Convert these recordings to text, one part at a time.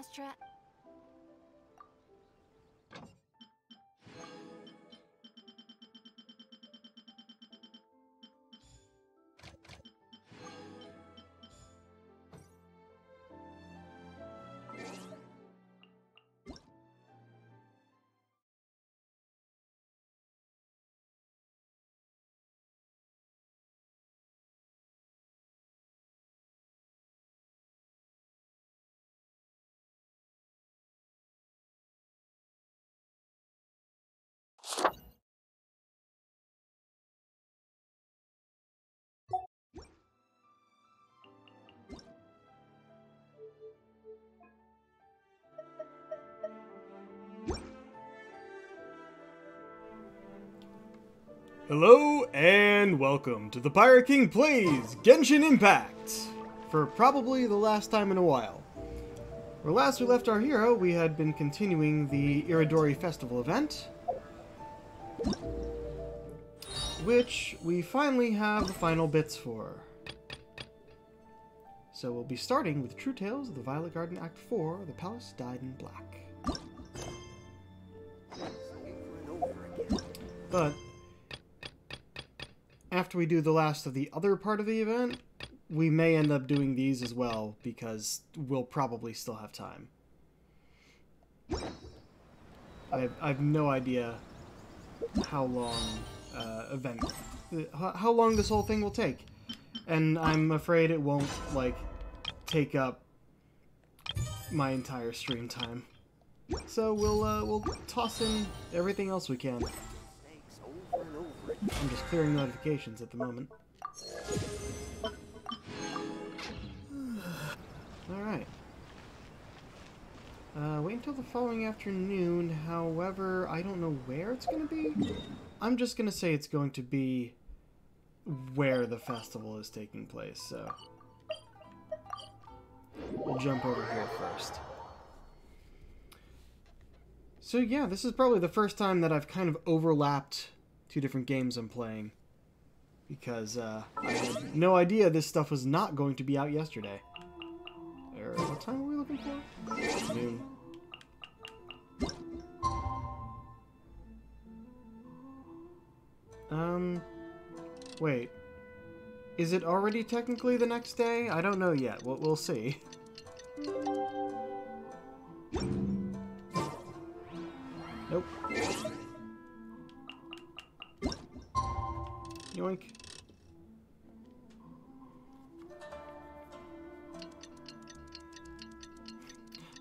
Astra. Hello and welcome to the Pirate King Plays Genshin Impact! For probably the last time in a while. Where last we left our hero, we had been continuing the Iridori Festival event, which we finally have the final bits for. So we'll be starting with True Tales of the Violet Garden Act 4, The Palace Dyed in Black. But after we do the last of the other part of the event, we may end up doing these as well, because we'll probably still have time. I have no idea how long how long this whole thing will take, and I'm afraid it won't like take up my entire stream time. So we'll toss in everything else we can. I'm just clearing notifications at the moment. Alright. Wait until the following afternoon. However, I don't know where it's going to be. I'm just going to say it's going to be where the festival is taking place, so we'll jump over here first. So yeah, this is probably the first time that I've kind of overlapped two different games I'm playing, because I had no idea this stuff was not going to be out yesterday. Or what time were we looking for? Noon. Wait. Is it already technically the next day? I don't know yet. We'll see. Nope. Yoink.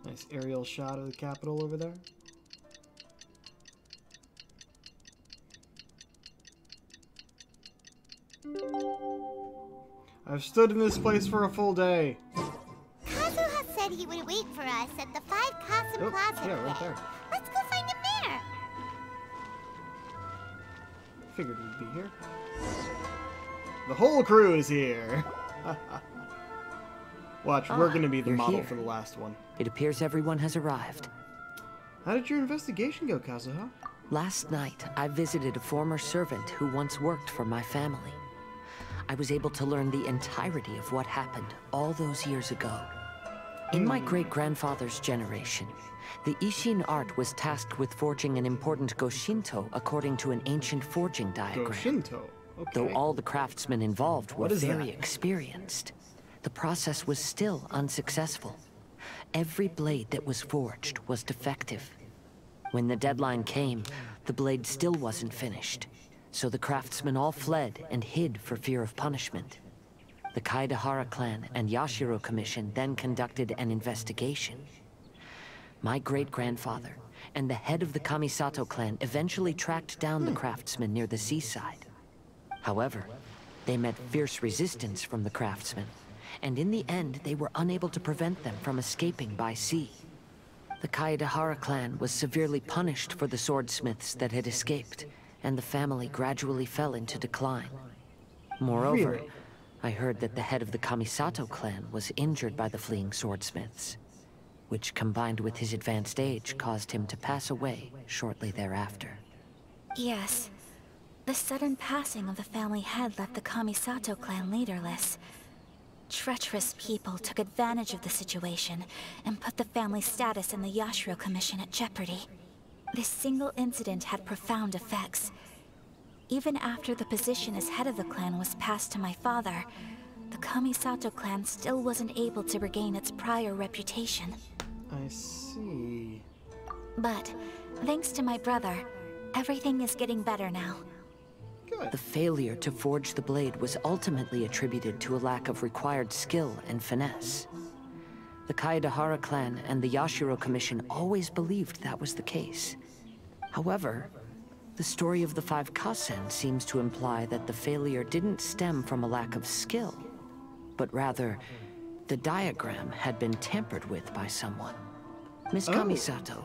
Nice aerial shot of the Capitol over there. I've stood in this place for a full day. Kazuha said he would wait for us at the 5 Casa Plaza yeah, today. right there. Let's go find him there. Figured we'd be here. The whole crew is here. Watch, we're going to be the model for the last one. It appears everyone has arrived. How did your investigation go, Kazuha? Last night, I visited a former servant who once worked for my family. I was able to learn the entirety of what happened all those years ago. In my great-grandfather's generation, the Ishin art was tasked with forging an important Goshinto according to an ancient forging diagram. Goshinto? Okay. Though all the craftsmen involved were very that? experienced, the process was still unsuccessful. Every blade that was forged was defective. When the deadline came, the blade still wasn't finished, so the craftsmen all fled and hid for fear of punishment. The Kaidahara clan and Yashiro Commission then conducted an investigation. My great-grandfather and the head of the Kamisato clan eventually tracked down the craftsmen near the seaside. However, they met fierce resistance from the craftsmen, and in the end they were unable to prevent them from escaping by sea. The Kaidahara clan was severely punished for the swordsmiths that had escaped, and the family gradually fell into decline. Moreover, Really? I heard that the head of the Kamisato clan was injured by the fleeing swordsmiths, which combined with his advanced age caused him to pass away shortly thereafter. Yes. The sudden passing of the family head left the Kamisato clan leaderless. Treacherous people took advantage of the situation and put the family's status in the Yashiro Commission at jeopardy. This single incident had profound effects. Even after the position as head of the clan was passed to my father, the Kamisato clan still wasn't able to regain its prior reputation. I see. But, thanks to my brother, everything is getting better now. Good. The failure to forge the blade was ultimately attributed to a lack of required skill and finesse. The Kaedahara clan and the Yashiro Commission always believed that was the case. However, the story of the 5 Kasen seems to imply that the failure didn't stem from a lack of skill, but rather, the diagram had been tampered with by someone. Miss Kamisato,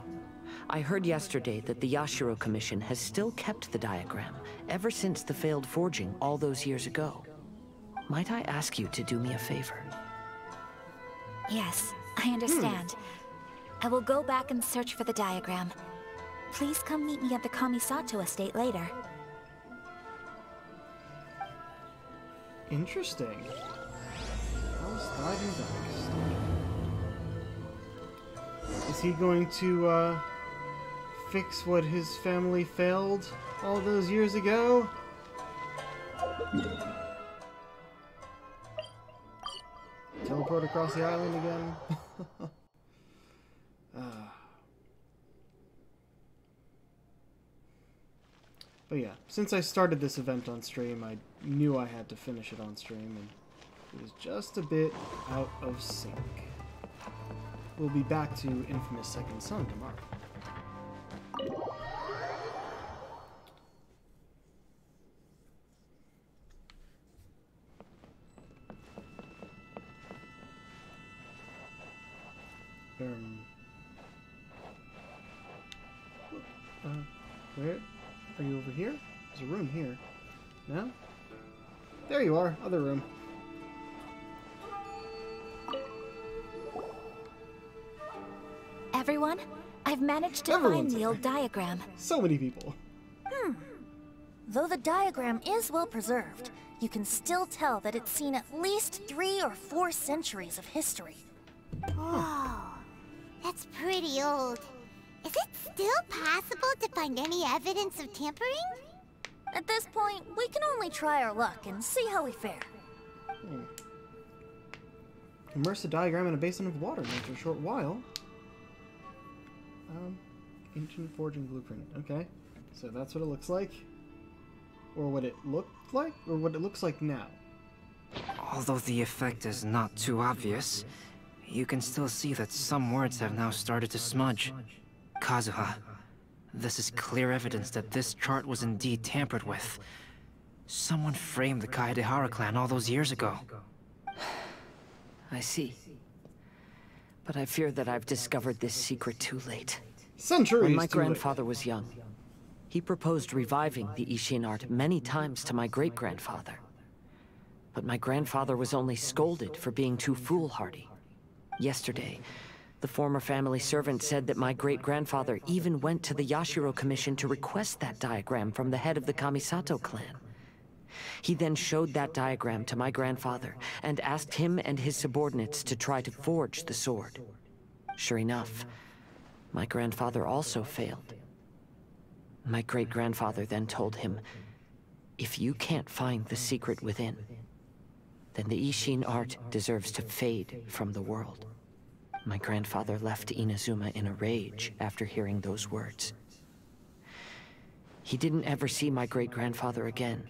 I heard yesterday that the Yashiro Commission has still kept the diagram ever since the failed forging all those years ago. Might I ask you to do me a favor? Yes, I understand. I will go back and search for the diagram. Please come meet me at the Kamisato estate later. Interesting. How's diving next? Is he going to fix what his family failed all those years ago? Teleport across the island again? But yeah, since I started this event on stream, I knew I had to finish it on stream, and it was just a bit out of sync. We'll be back to Infamous Second Son tomorrow. Where? Are you over here? There's a room here. No? There you are. Other room. Everyone, I've managed to find the old diagram. So many people. Though the diagram is well preserved, you can still tell that it's seen at least 3 or 4 centuries of history. Whoa, that's pretty old. Is it still possible to find any evidence of tampering? At this point, we can only try our luck and see how we fare. Immerse the diagram in a basin of water after a short while. Ancient forging blueprint. Okay, so that's what it looks like, or what it looked like, or what it looks like now. Although the effect is not too obvious, you can still see that some words have now started to smudge. Kazuha, this is clear evidence that this chart was indeed tampered with. Someone framed the Kaedahara clan all those years ago. I see. But I fear that I've discovered this secret too late. Centuries When my too late. grandfather was young, he proposed reviving the Ishin art many times to my great-grandfather. But my grandfather was only scolded for being too foolhardy. Yesterday, the former family servant said that my great-grandfather even went to the Yashiro Commission to request that diagram from the head of the Kamisato clan. He then showed that diagram to my grandfather and asked him and his subordinates to try to forge the sword. Sure enough, my grandfather also failed. My great-grandfather then told him, if you can't find the secret within, then the Ishin art deserves to fade from the world. My grandfather left Inazuma in a rage after hearing those words. He didn't ever see my great-grandfather again,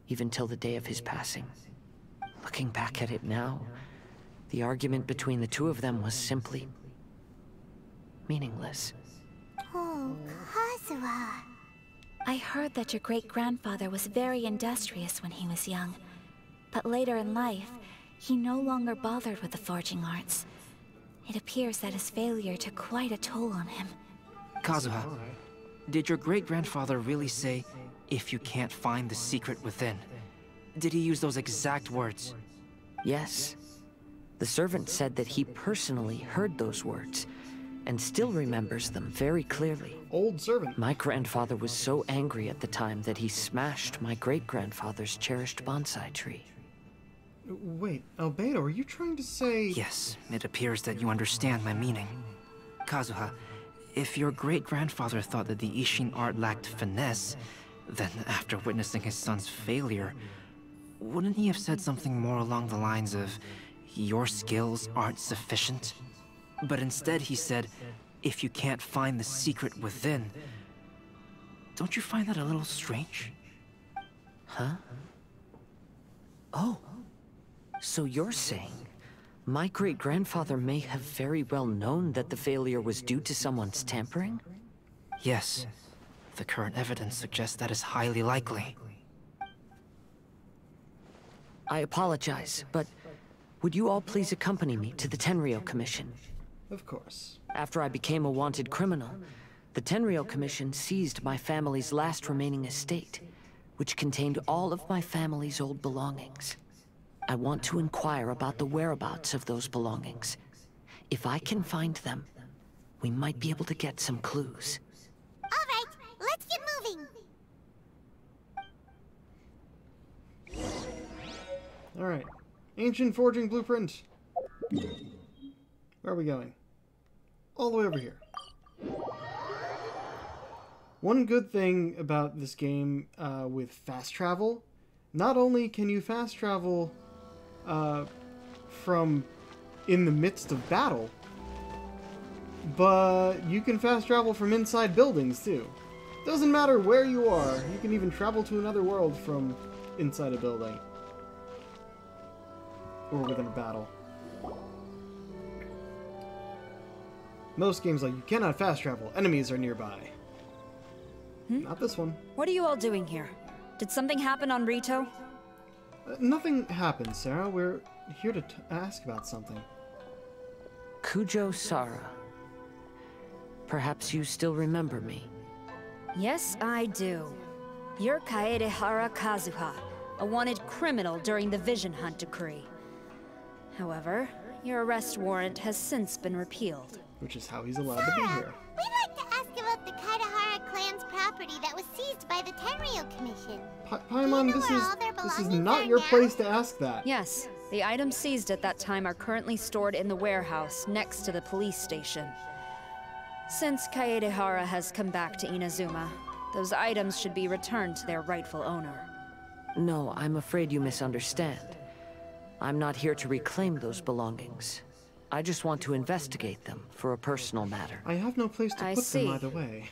even till the day of his passing. Looking back at it now, the argument between the two of them was simply meaningless. Oh, Kazuha. I heard that your great-grandfather was very industrious when he was young. But later in life, he no longer bothered with the forging arts. It appears that his failure took quite a toll on him. Kazuha, did your great-grandfather really say, if you can't find the secret within? Did he use those exact words? Yes. The servant said that he personally heard those words, and still remembers them very clearly. Old servant. My grandfather was so angry at the time that he smashed my great-grandfather's cherished bonsai tree. Wait, Albedo, are you trying to say... Yes, it appears that you understand my meaning. Kazuha, if your great-grandfather thought that the Ishin art lacked finesse, then after witnessing his son's failure, wouldn't he have said something more along the lines of, your skills aren't sufficient? But instead he said, if you can't find the secret within. Don't you find that a little strange? Huh? Oh. So you're saying my great-grandfather may have very well known that the failure was due to someone's tampering? Yes. The current evidence suggests that is highly likely. I apologize, but would you all please accompany me to the Tenryou Commission? Of course. After I became a wanted criminal, the Tenryou Commission seized my family's last remaining estate, which contained all of my family's old belongings. I want to inquire about the whereabouts of those belongings. If I can find them, we might be able to get some clues. All right, let's get moving. Alright. Ancient forging blueprint. Where are we going? All the way over here. One good thing about this game with fast travel, not only can you fast travel from in the midst of battle, but you can fast travel from inside buildings too. Doesn't matter where you are, you can even travel to another world from inside a building. Or within a battle. Most games, like, you cannot fast travel. Enemies are nearby. Not this one. What are you all doing here? Did something happen on Rito? Nothing happened, Sarah. We're here to ask about something. Kujo Sara. Perhaps you still remember me. Yes, I do. You're Kaedehara Kazuha, a wanted criminal during the Vision Hunt decree. However, your arrest warrant has since been repealed. Which is how he's allowed to be here. We'd like to ask about the Kaedehara clan's property that was seized by the Tenryou Commission. Paimon, Do you know where all their this is belongings not are your now? place to ask that. Yes, the items seized at that time are currently stored in the warehouse next to the police station. Since Kaedehara has come back to Inazuma, those items should be returned to their rightful owner. No, I'm afraid you misunderstand. I'm not here to reclaim those belongings. I just want to investigate them for a personal matter. I have no place to I put see. them either way.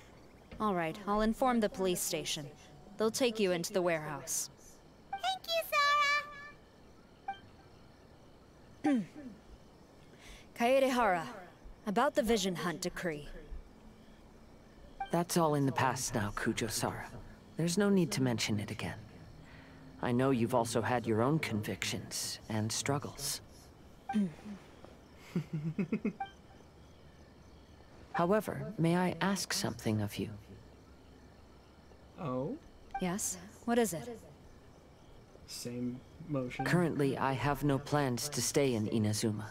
All right, I'll inform the police station. They'll take you into the warehouse. Thank you, Sora! Kaedehara, about the Vision Hunt decree. That's all in the past now, Kujo Sara. There's no need to mention it again. I know you've also had your own convictions and struggles. However, may I ask something of you? Oh? Yes? What is it? Same motion. Currently, I have no plans to stay in Inazuma.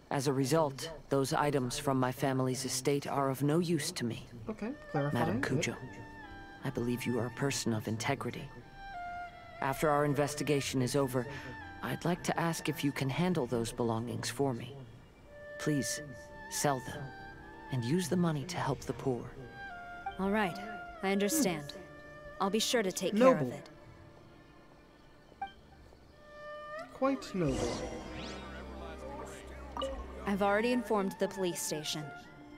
As a result, those items from my family's estate are of no use to me. Okay, clarify. Madam Kujo, I believe you are a person of integrity. After our investigation is over, I'd like to ask if you can handle those belongings for me. Please, sell them, and use the money to help the poor. All right, I understand. I'll be sure to take care Noble. of it. Quite noble. I've already informed the police station.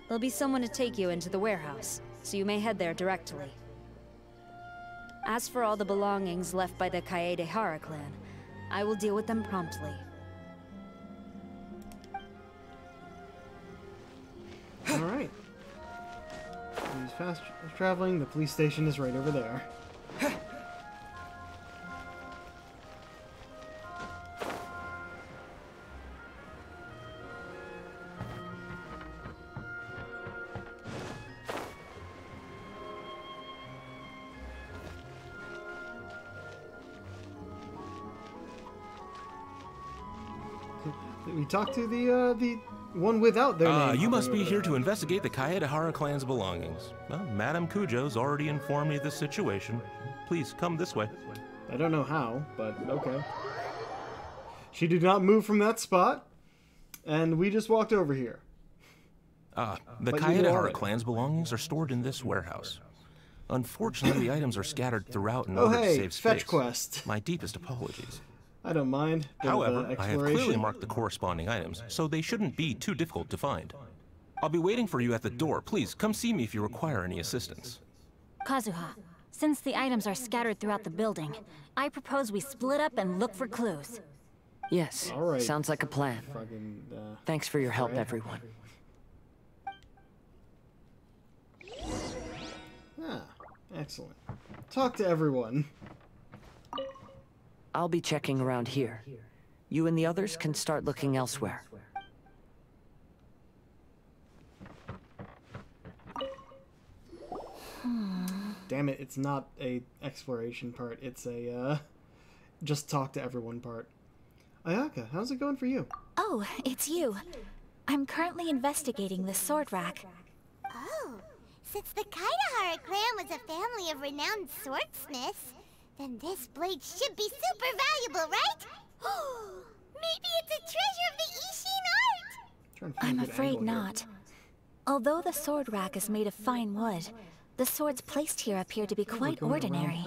There'll be someone to take you into the warehouse, so you may head there directly. As for all the belongings left by the Kaedehara clan, I will deal with them promptly. Alright. He's fast traveling. The police station is right over there. We talked to the one without their name. You must be here to investigate the Kaedehara clan's belongings. Well, Madam Kujo's already informed me of the situation. Please, come this way. I don't know how, but okay. She did not move from that spot, and we just walked over here. The Kaedahara clan's belongings are stored in this warehouse. Unfortunately, the items are scattered throughout in order to save space. Fetch quest. My deepest apologies. I don't mind. However, I have clearly marked the corresponding items, so they shouldn't be too difficult to find. I'll be waiting for you at the door. Please, come see me if you require any assistance. Kazuha, since the items are scattered throughout the building, I propose we split up and look for clues. Yes, all right. Sounds like a plan. Thanks for your help, everyone. Ah, excellent. Talk to everyone. I'll be checking around here. You and the others can start looking elsewhere. Damn it, it's not a exploration part. It's a, just talk to everyone part. Ayaka, how's it going for you? Oh, it's you. I'm currently investigating the sword rack. Oh, since the Kaedahara clan was a family of renowned swordsmiths, then this blade should be super valuable, right? Maybe it's a treasure of the Ishin art! I'm afraid not. Although the sword rack is made of fine wood, the swords placed here appear to be quite ordinary.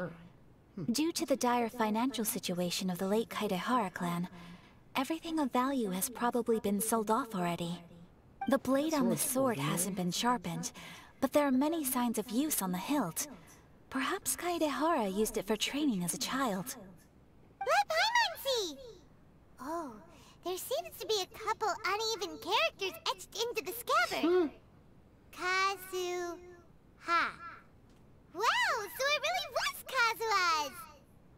Due to the dire financial situation of the late Kaedahara clan, everything of value has probably been sold off already. The blade on this sword hasn't been sharpened, but there are many signs of use on the hilt. Perhaps Kaedahara used it for training as a child. Let Paimon see! Oh, there seems to be a couple uneven characters etched into the scabbard. Kazuha. Wow, so it really was Kazuha's!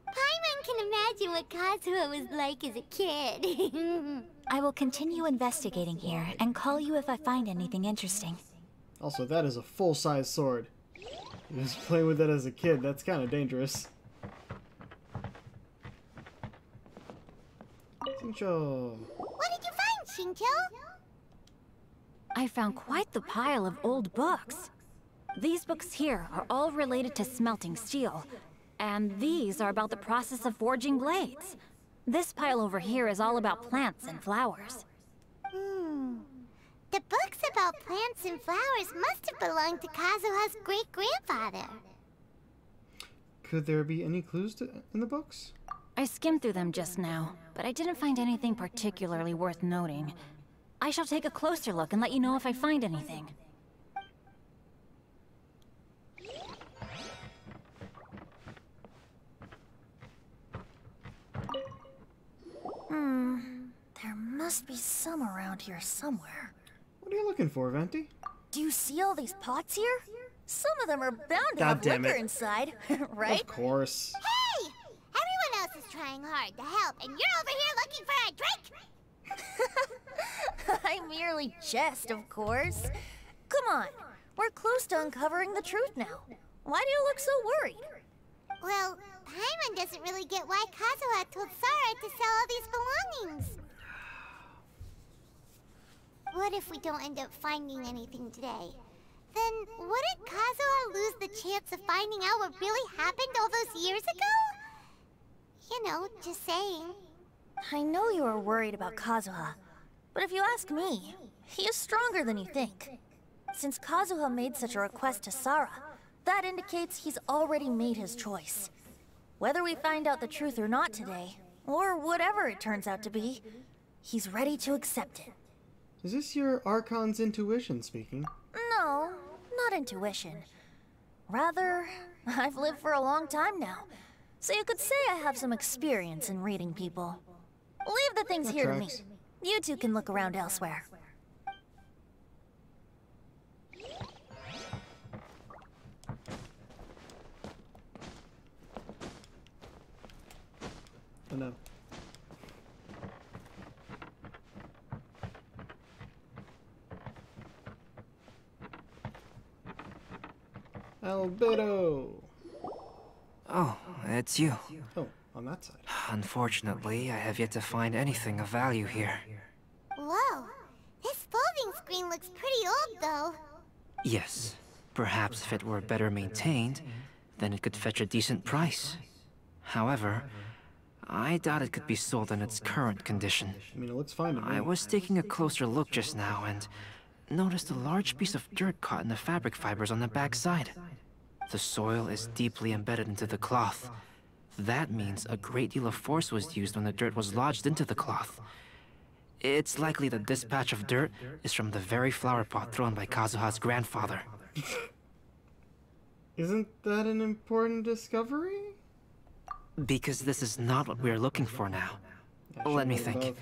Paimon can imagine what Kazuha was like as a kid. I will continue investigating here and call you if I find anything interesting. Also, that is a full-size sword. You was playing with it as a kid. That's kind of dangerous. Shincho. What did you find, Shincho? I found quite the pile of old books. These books here are all related to smelting steel, and these are about the process of forging blades. This pile over here is all about plants and flowers. The books about plants and flowers must have belonged to Kazuha's great-grandfather. Could there be any clues in the books? I skimmed through them just now, but I didn't find anything particularly worth noting. I shall take a closer look and let you know if I find anything. There must be some around here somewhere. What are you looking for, Venti? Do you see all these pots here? Some of them are bound to God have damn liquor it. inside, right? Of course. Hey! Everyone else is trying hard to help, and you're over here looking for a drink! I merely jest, of course. Come on, we're close to uncovering the truth now. Why do you look so worried? Well, Paimon doesn't really get why Kazuha told Sara to sell all these belongings. What if we don't end up finding anything today? Then wouldn't Kazuha lose the chance of finding out what really happened all those years ago? You know, just saying. I know you are worried about Kazuha, but if you ask me, he is stronger than you think. Since Kazuha made such a request to Sara, that indicates he's already made his choice. Whether we find out the truth or not today, or whatever it turns out to be, he's ready to accept it. Is this your Archon's intuition speaking? No, not intuition. Rather, I've lived for a long time now, so you could say I have some experience in reading people. Leave the things here to me. You two can look around elsewhere. Oh no. Albedo! Oh, it's you. Oh, on that side. Unfortunately, I have yet to find anything of value here. Whoa, this folding screen looks pretty old though. Yes, perhaps if it were better maintained, then it could fetch a decent price. However, I doubt it could be sold in its current condition. I mean, it looks fine to me. I was taking a closer look just now and noticed a large piece of dirt caught in the fabric fibers on the back side. The soil is deeply embedded into the cloth. That means a great deal of force was used when the dirt was lodged into the cloth. It's likely that this patch of dirt is from the very flower pot thrown by Kazuha's grandfather. Isn't that an important discovery? Because this is not what we're looking for now. Let me think.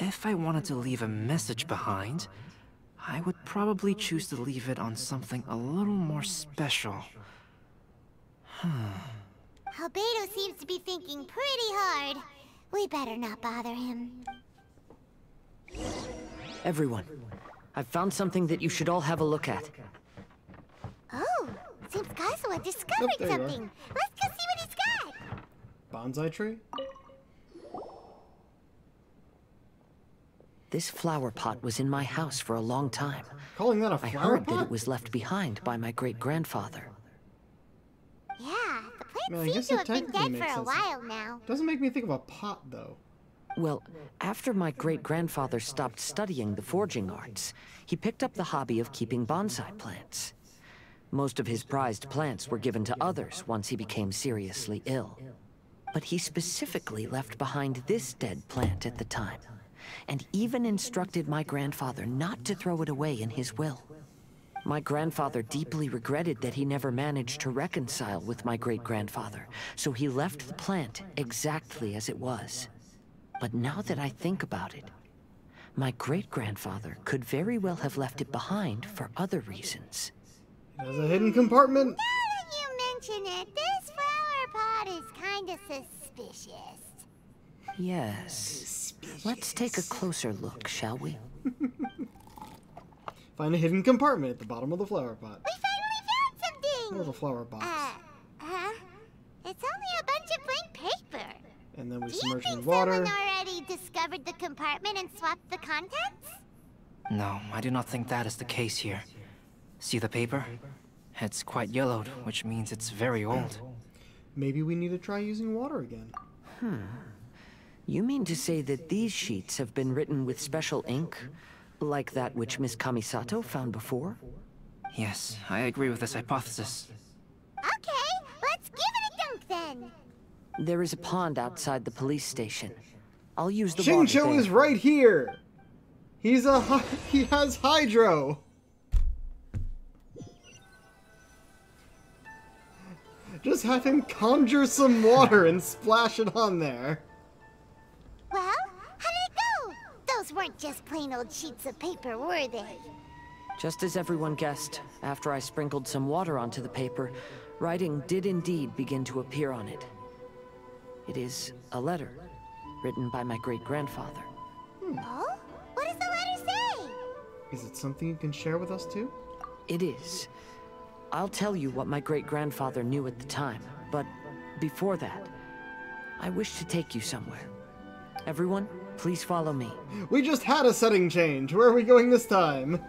If I wanted to leave a message behind, I would probably choose to leave it on something a little more special. Albedo seems to be thinking pretty hard. We better not bother him. Everyone, I've found something that you should all have a look at. Oh, seems Kazuha discovered There you are. something. Let's go see what he's got. Bonsai tree? This flower pot was in my house for a long time. Calling that a I flower heard pot? that it was left behind by my great-grandfather. Yeah, the plant Man, I seems guess to it have been technically dead makes for a sense. while now. Doesn't make me think of a pot, though. Well, after my great-grandfather stopped studying the forging arts, he picked up the hobby of keeping bonsai plants. Most of his prized plants were given to others once he became seriously ill. But he specifically left behind this dead plant at the time, and even instructed my grandfather not to throw it away in his will. My grandfather deeply regretted that he never managed to reconcile with my great-grandfather, so he left the plant exactly as it was. But now that I think about it, my great-grandfather could very well have left it behind for other reasons. It has a hidden compartment. Now that you mention it, this flower pot is kinda suspicious. Yes. Let's take a closer look, shall we? Find a hidden compartment at the bottom of the flower pot. We finally found something! More of a flower box. It's only a bunch of blank paper. And then we Do you submerge it think in water. someone already discovered the compartment and swapped the contents? No, I do not think that is the case here. See the paper? It's quite yellowed, which means it's very old. Maybe we need to try using water again. You mean to say that these sheets have been written with special ink? Like that which Miss Kamisato found before? Yes, I agree with this hypothesis. Okay, let's give it a dunk then. There is a pond outside the police station. I'll use the water Shincho there. is right here. He has hydro. Just have him conjure some water and splash it on there. Well, how did it go? Those weren't just plain old sheets of paper, were they? Just as everyone guessed, after I sprinkled some water onto the paper, writing did indeed begin to appear on it. It is a letter, written by my great-grandfather. Oh? What does the letter say? Is it something you can share with us too? It is. I'll tell you what my great-grandfather knew at the time, but before that, I wish to take you somewhere. Everyone, please follow me. We just had a setting change. Where are we going this time?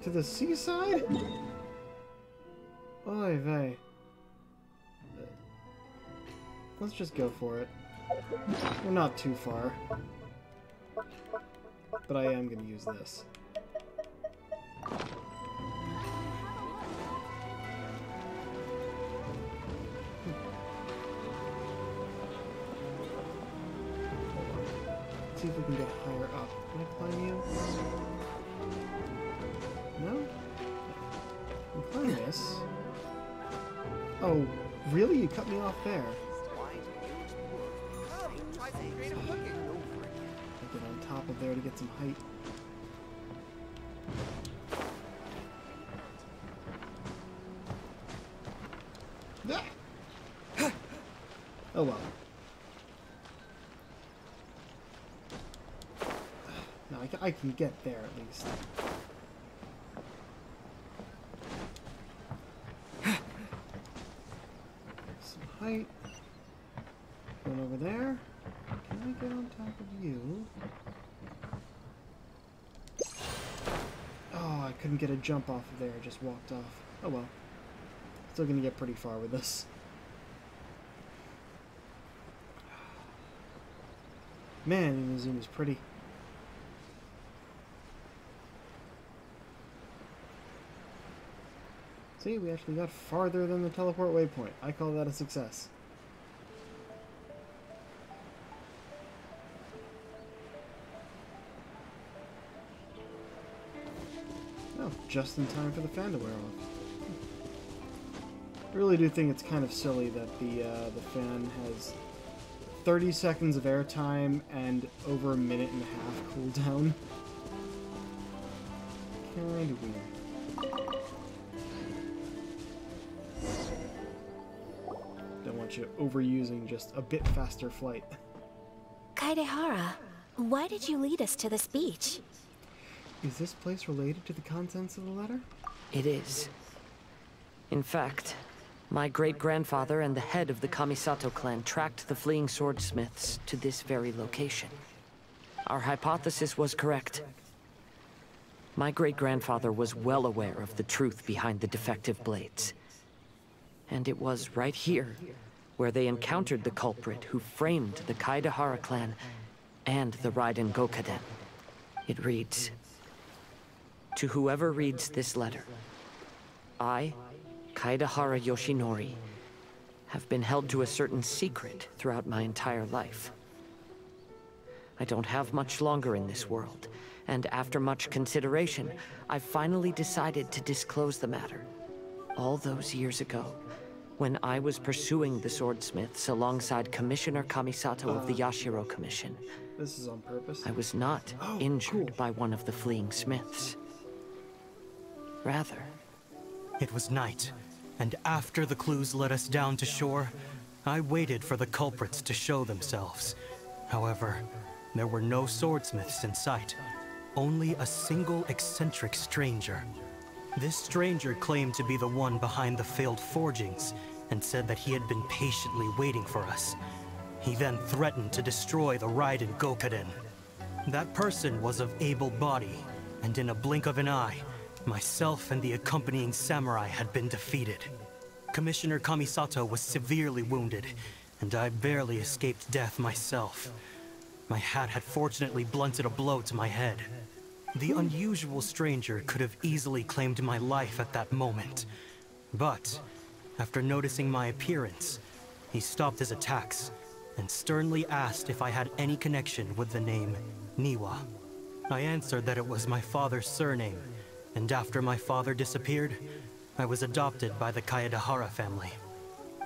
To the seaside? Oy vey. Let's just go for it. We're not too far. But I am going to use this. Let's see if we can get higher up. Can I climb you? No? I can climb this. Oh, really? You cut me off there. I get on top of there to get some height. Ah! Oh well. No, I can get there at least. Some height. Going over there. Can I get on top of you? Oh, I couldn't get a jump off of there. I just walked off. Oh well. Still gonna get pretty far with this. Man, Inazuma's pretty. See, we actually got farther than the teleport waypoint. I call that a success. Oh, just in time for the fan to wear off. I really do think it's kind of silly that the fan has 30 seconds of airtime and over a minute and a half cooldown. Kind of weird. Don't want you overusing just a bit faster flight. Kaedehara, why did you lead us to this beach? Is this place related to the contents of the letter? It is. In fact, my great-grandfather and the head of the Kamisato clan tracked the fleeing swordsmiths to this very location. Our hypothesis was correct. My great-grandfather was well aware of the truth behind the defective blades. And it was right here where they encountered the culprit who framed the Kaedehara clan and the Raiden Gokaden. It reads, "To whoever reads this letter, I, Kaedehara Yoshinori, have been held to a certain secret throughout my entire life. I don't have much longer in this world, and after much consideration, I finally decided to disclose the matter. All those years ago, when I was pursuing the swordsmiths alongside Commissioner Kamisato of the Yashiro Commission, This is on purpose. I was not injured by one of the fleeing smiths. Rather, It was night, and after the clues led us down to shore, I waited for the culprits to show themselves. However, there were no swordsmiths in sight, only a single eccentric stranger. This stranger claimed to be the one behind the failed forgings, and said that he had been patiently waiting for us. He then threatened to destroy the Raiden Gokaden. That person was of able body, and in a blink of an eye, myself and the accompanying samurai had been defeated. Commissioner Kamisato was severely wounded, and I barely escaped death myself. My hat had fortunately blunted a blow to my head. The unusual stranger could have easily claimed my life at that moment. But, after noticing my appearance, he stopped his attacks and sternly asked if I had any connection with the name Niwa. I answered that it was my father's surname, and after my father disappeared, I was adopted by the Kaedehara family.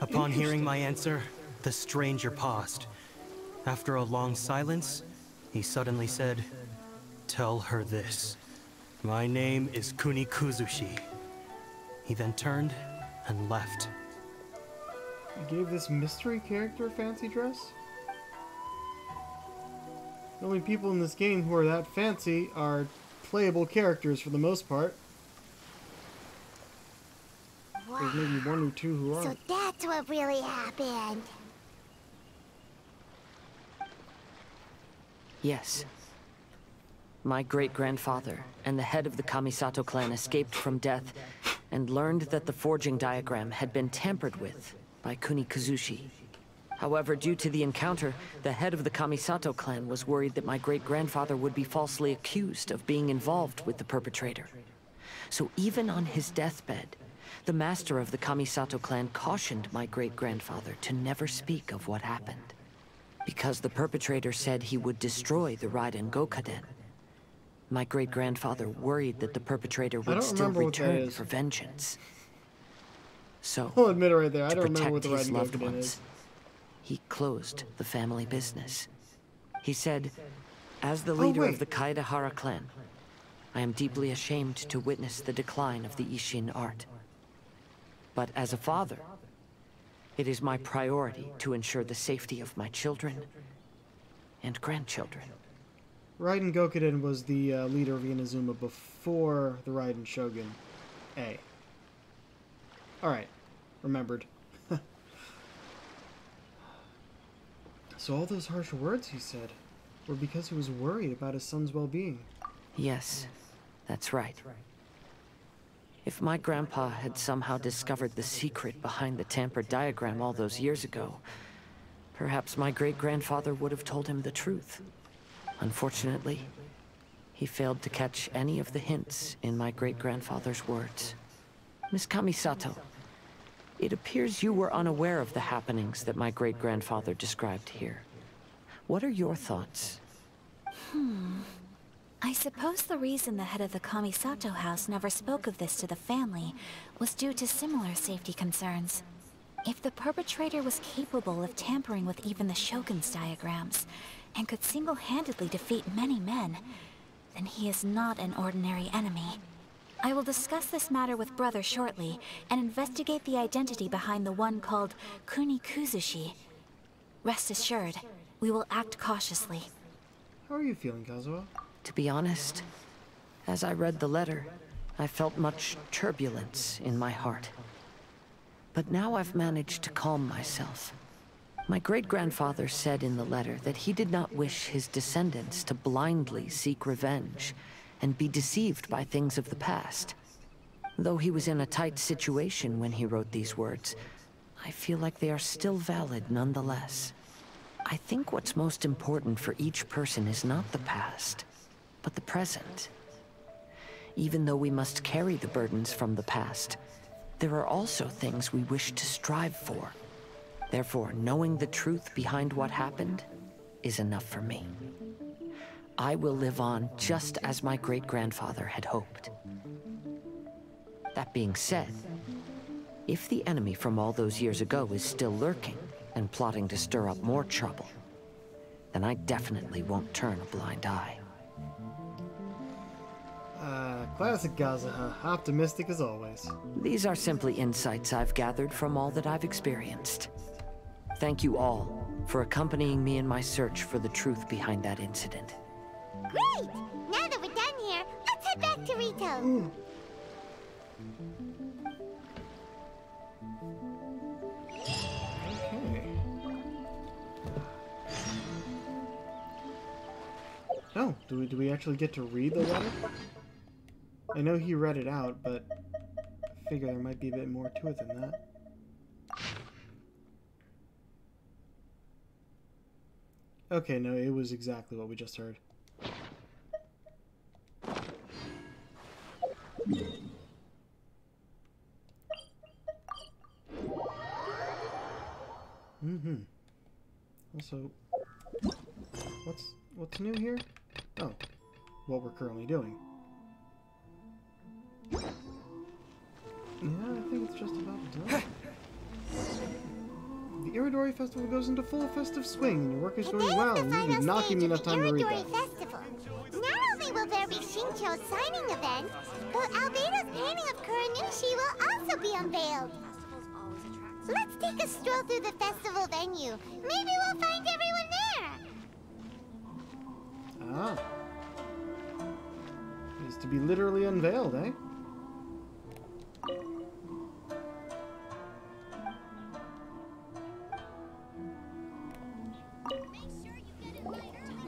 Upon hearing my answer, the stranger paused. After a long silence, he suddenly said, "Tell her this. My name is Kuni Kuzushi." He then turned and left. You gave this mystery character a fancy dress? The only people in this game who are that fancy are playable characters for the most part. There's maybe one or two who So aren't. that's what really happened. Yes. My great-grandfather and the head of the Kamisato clan escaped from death and learned that the forging diagram had been tampered with by Kuni Kuzushi. However, due to the encounter, the head of the Kamisato clan was worried that my great-grandfather would be falsely accused of being involved with the perpetrator. So even on his deathbed, the master of the Kamisato clan cautioned my great-grandfather to never speak of what happened, because the perpetrator said he would destroy the Raiden Gokaden. My great-grandfather worried that the perpetrator would still return for vengeance. So, I'll admit it right there, I to don't remember what protect the his Raiden loved Gokaden ones, is. he closed the family business. He said, "As the leader of the Kaedehara clan, I am deeply ashamed to witness the decline of the Ishin art. But as a father, it is my priority to ensure the safety of my children and grandchildren." Raiden Gokaden was the leader of Inazuma before the Raiden Shogun A. Alright, remembered. So all those harsh words he said were because he was worried about his son's well-being. Yes, that's right. If my grandpa had somehow discovered the secret behind the tampered diagram all those years ago, perhaps my great-grandfather would have told him the truth. Unfortunately, he failed to catch any of the hints in my great-grandfather's words. Miss Kamisato, it appears you were unaware of the happenings that my great-grandfather described here. What are your thoughts? I suppose the reason the head of the Kamisato house never spoke of this to the family was due to similar safety concerns. If the perpetrator was capable of tampering with even the Shogun's diagrams, and could single-handedly defeat many men, then he is not an ordinary enemy. I will discuss this matter with Brother shortly, and investigate the identity behind the one called Kunikuzushi. Rest assured, we will act cautiously. How are you feeling, Kazuha? To be honest, as I read the letter, I felt much turbulence in my heart. But now I've managed to calm myself. My great-grandfather said in the letter that he did not wish his descendants to blindly seek revenge and be deceived by things of the past. Though he was in a tight situation when he wrote these words, I feel like they are still valid nonetheless. I think what's most important for each person is not the past, but the present. Even though we must carry the burdens from the past, there are also things we wish to strive for. Therefore, knowing the truth behind what happened is enough for me. I will live on just as my great-grandfather had hoped. That being said, if the enemy from all those years ago is still lurking and plotting to stir up more trouble, then I definitely won't turn a blind eye. Classic Kazuha. Optimistic as always. These are simply insights I've gathered from all that I've experienced. Thank you all for accompanying me in my search for the truth behind that incident. Great! Now that we're done here, let's head back to Rito. Okay. Oh, do we actually get to read the letter? I know he read it out, but I figure there might be a bit more to it than that. Okay, no, it was exactly what we just heard. Also, what's new here? Oh, what we're currently doing. Yeah, I think it's just about done. The Iridori Festival goes into full festive swing, and your work is going well, and you did not give me enough time to read that. Festival. Not only will there be Shincho's signing event, but Albedo's painting of Kuranushi will also be unveiled. Let's take a stroll through the festival venue. Maybe we'll find everyone there. Ah. Is to be literally unveiled, eh?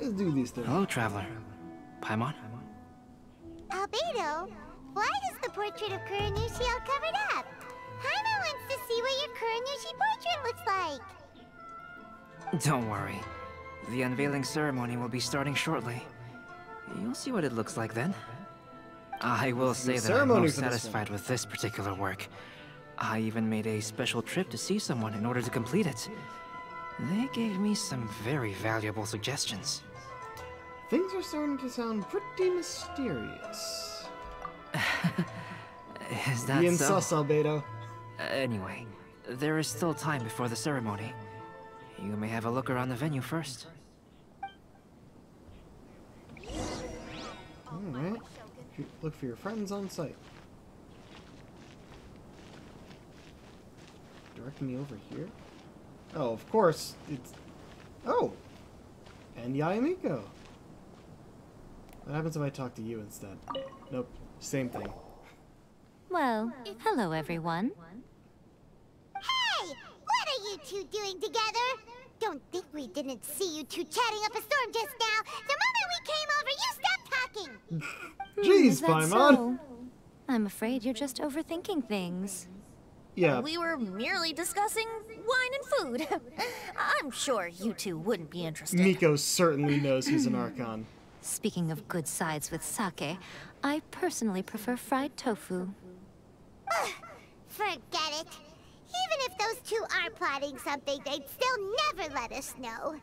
Let's do these things. Hello, traveler. Paimon? Albedo, why is the portrait of Kuranushi all covered up? Paimon wants to see what your Kuranushi portrait looks like. Don't worry. The unveiling ceremony will be starting shortly. You'll see what it looks like then. I will say that I'm most satisfied with this particular work. I even made a special trip to see someone in order to complete it. They gave me some very valuable suggestions. Things are starting to sound pretty mysterious. Is that Bien so? sus, Albedo. Anyway, there is still time before the ceremony. You may have a look around the venue first. Alright. Look for your friends on site. Directing me over here? Oh, of course, it's... Oh! And Yayamiko! What happens if I talk to you instead? Nope, same thing. Well, hello everyone. Hey! What are you two doing together? Don't think we didn't see you two chatting up a storm just now. The moment we came over, you stopped talking. Jeez, Is that Paimon! so? I'm afraid you're just overthinking things. Yeah. We were merely discussing wine and food. I'm sure you two wouldn't be interested. Miko certainly knows he's an Archon. Speaking of good sides with sake, I personally prefer fried tofu. Forget it. Even if those two are plotting something, they'd still never let us know.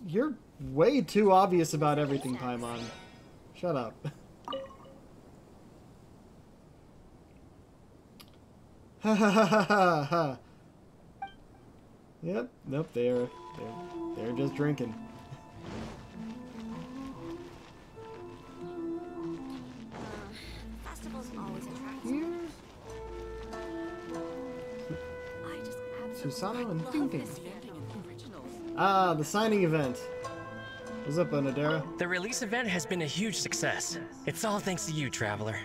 You're way too obvious about everything, Paimon. Shut up. Ha ha ha ha ha. Yep, nope, they're just drinking. Festival's always attractive. Susano and thinking. Ah, the signing event. What's up, Onodera? The release event has been a huge success. It's all thanks to you, Traveler.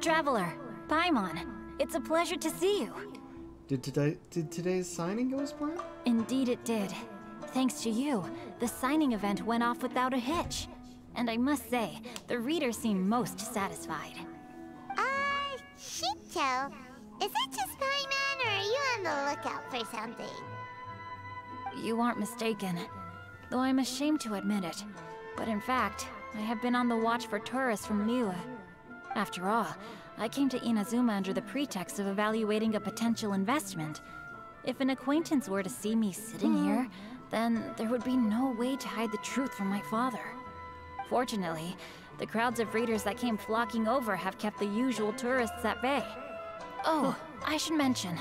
Traveler, Paimon, it's a pleasure to see you. Did today's signing go as planned? Indeed it did. Thanks to you, the signing event went off without a hitch. And I must say, the readers seem most satisfied. Shinto, is it just Paimon, or are you on the lookout for something? You aren't mistaken, though I'm ashamed to admit it. But in fact, I have been on the watch for tourists from Miwa. After all, I came to Inazuma under the pretext of evaluating a potential investment. If an acquaintance were to see me sitting here, then there would be no way to hide the truth from my father. Fortunately, the crowds of readers that came flocking over have kept the usual tourists at bay. Oh, I should mention,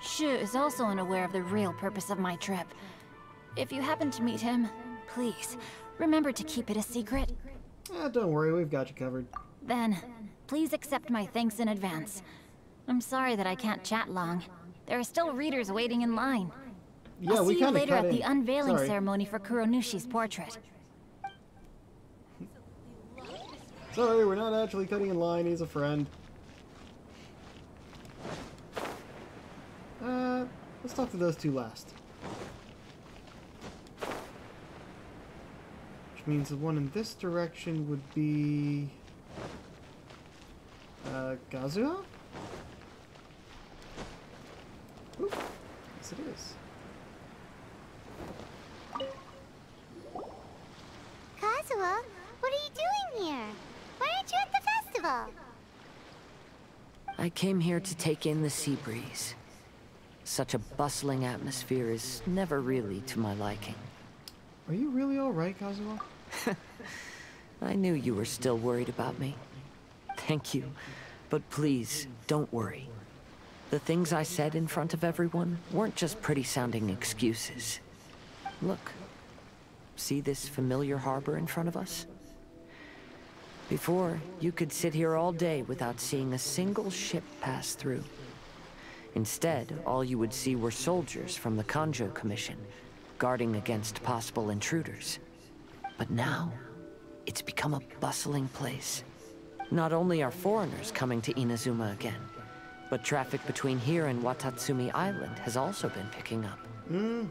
Shu is also unaware of the real purpose of my trip. If you happen to meet him, please, remember to keep it a secret. Don't worry, we've got you covered. Then, please accept my thanks in advance. I'm sorry that I can't chat long. There are still readers waiting in line. Yeah, I'll we see you kinda later cut at the in. unveiling Sorry. ceremony for Kuronushi's portrait. Sorry, we're not actually cutting in line. He's a friend. Let's talk to those two last. Which means the one in this direction would be... Kazuha? Oop. Yes, it is. Kazuha, what are you doing here? Why aren't you at the festival? I came here to take in the sea breeze. Such a bustling atmosphere is never really to my liking. Are you really alright, Kazuha? I knew you were still worried about me. Thank you. But please, don't worry. The things I said in front of everyone weren't just pretty-sounding excuses. Look. See this familiar harbor in front of us? Before, you could sit here all day without seeing a single ship pass through. Instead, all you would see were soldiers from the Kanjo Commission, guarding against possible intruders. But now, it's become a bustling place. Not only are foreigners coming to Inazuma again, but traffic between here and Watatsumi Island has also been picking up. Yeah,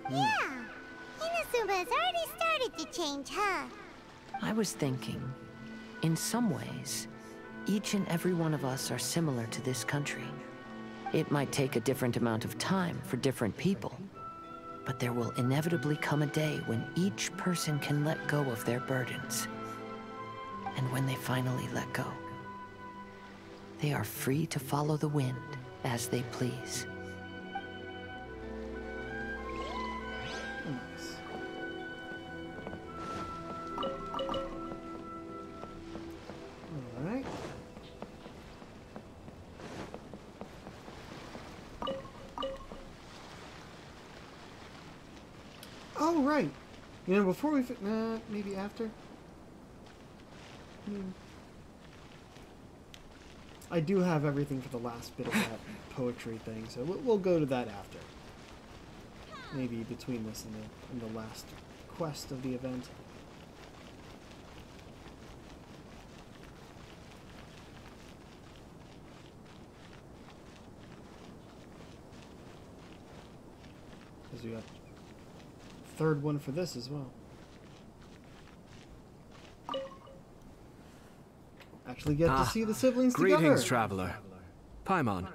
Inazuma's already started to change, huh? I was thinking, in some ways, each and every one of us are similar to this country. It might take a different amount of time for different people, but there will inevitably come a day when each person can let go of their burdens. And when they finally let go, they are free to follow the wind as they please. Alright. Oh, right. You know, before we... maybe after? I do have everything for the last bit of that poetry thing, so we'll go to that after. Maybe between this and the last quest of the event. Because we got third one for this as well. Actually get to see the siblings greetings, together. traveler. Paimon.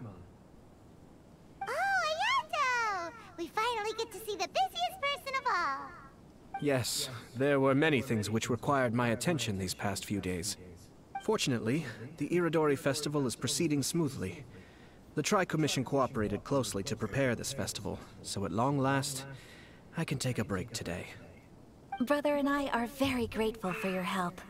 Oh, Ayato! We finally get to see the busiest person of all. Yes, there were many things which required my attention these past few days. Fortunately, the Iridori Festival is proceeding smoothly. The Tri-Commission cooperated closely to prepare this festival, so at long last, I can take a break today. Brother and I are very grateful for your help.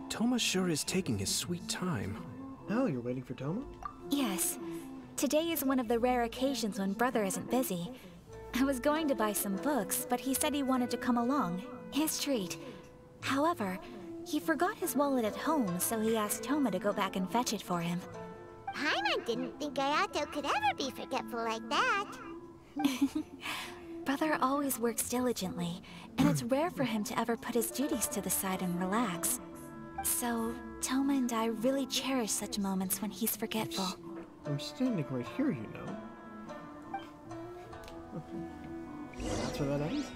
Toma sure is taking his sweet time. Oh, you're waiting for Toma? Yes. Today is one of the rare occasions when Brother isn't busy. I was going to buy some books, but he said he wanted to come along. His treat. However, he forgot his wallet at home, so he asked Toma to go back and fetch it for him. Paimon didn't think Ayato could ever be forgetful like that. Brother always works diligently, and it's rare for him to ever put his duties to the side and relax. So, Toma and I really cherish such moments when he's forgetful. I'm standing right here, you know. That's where that ends?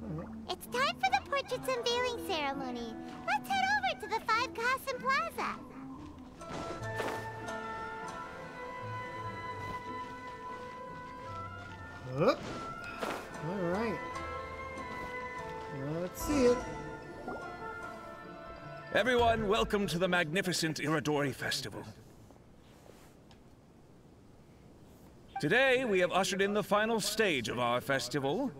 Alright. It's time for the portrait's unveiling ceremony. Let's head over to the Five Kasen Plaza. Alright. Let's see it. Everyone, welcome to the magnificent Iridori Festival. Today, we have ushered in the final stage of our festival,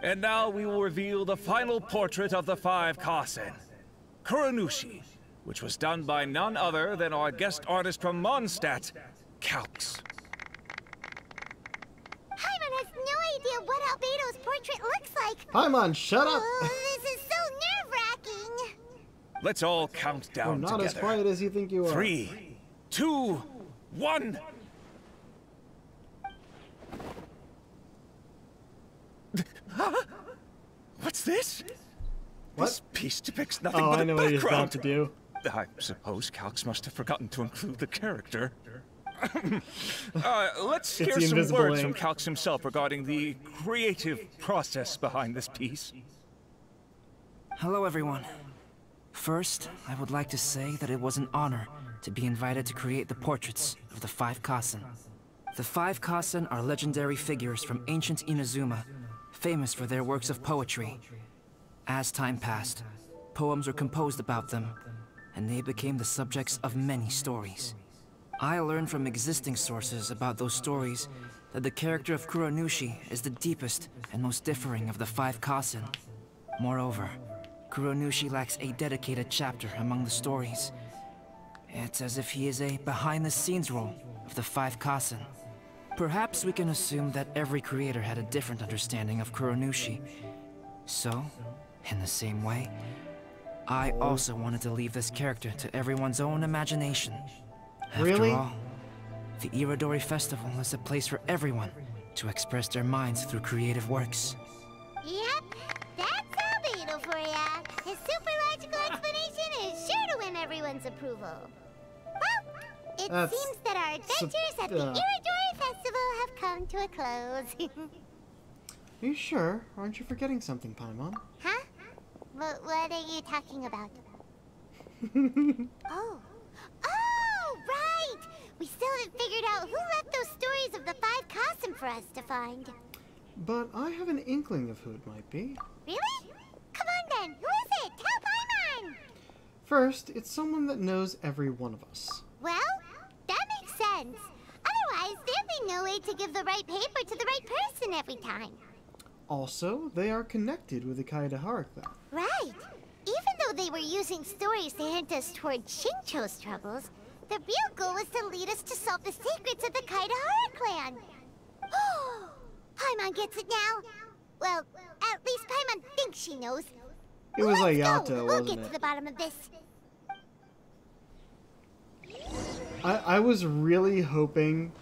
and now we will reveal the final portrait of the Five Kasen, Kuronushi, which was done by none other than our guest artist from Mondstadt, Calx. Paimon has no idea what Albedo's portrait looks like. Paimon, shut up! Oh, this is so nerve-wracking. Let's all count down You're not together. as quiet as you think you are. 3, 2, 1. What's this? What? This piece depicts nothing Oh, but I a know what he's background. about to do. I suppose Calx must have forgotten to include the character. Let's It's hear the some invisible words ink. from Calx himself regarding the creative process behind this piece. Hello, everyone. First, I would like to say that it was an honor to be invited to create the portraits of the Five Kasen. The Five Kasen are legendary figures from ancient Inazuma, famous for their works of poetry. As time passed, poems were composed about them, and they became the subjects of many stories. I learned from existing sources about those stories that the character of Kuronushi is the deepest and most differing of the Five Kasen. Moreover, Kuronushi lacks a dedicated chapter among the stories. It's as if he is a behind-the-scenes role of the Five Kasen. Perhaps we can assume that every creator had a different understanding of Kuronushi. So, in the same way, I also wanted to leave this character to everyone's own imagination. Really? After all, the Iridori Festival is a place for everyone to express their minds through creative works. Yep, that's Albedo for ya. His super logical explanation is sure to win everyone's approval. Well, it That's seems that our adventures at the Iridori Festival have come to a close. Are you sure? Aren't you forgetting something, Paimon? Huh? What are you talking about? Oh, right! We still haven't figured out who left those stories of the Five Kasen for us to find. But I have an inkling of who it might be. Really? Come on then, who is it? Tell Paimon! First, it's someone that knows every one of us. Well, that makes sense. Otherwise, there'd be no way to give the right paper to the right person every time. Also, they are connected with the Kaedehara clan. Right. Even though they were using stories to hint us toward Shincho's troubles, the real goal was to lead us to solve the secrets of the Kaedehara clan. Oh, Paimon gets it now. Well, at least Paimon thinks she knows. It was Let's Ayato, go. We'll wasn't get it? to the bottom of this. I was really hoping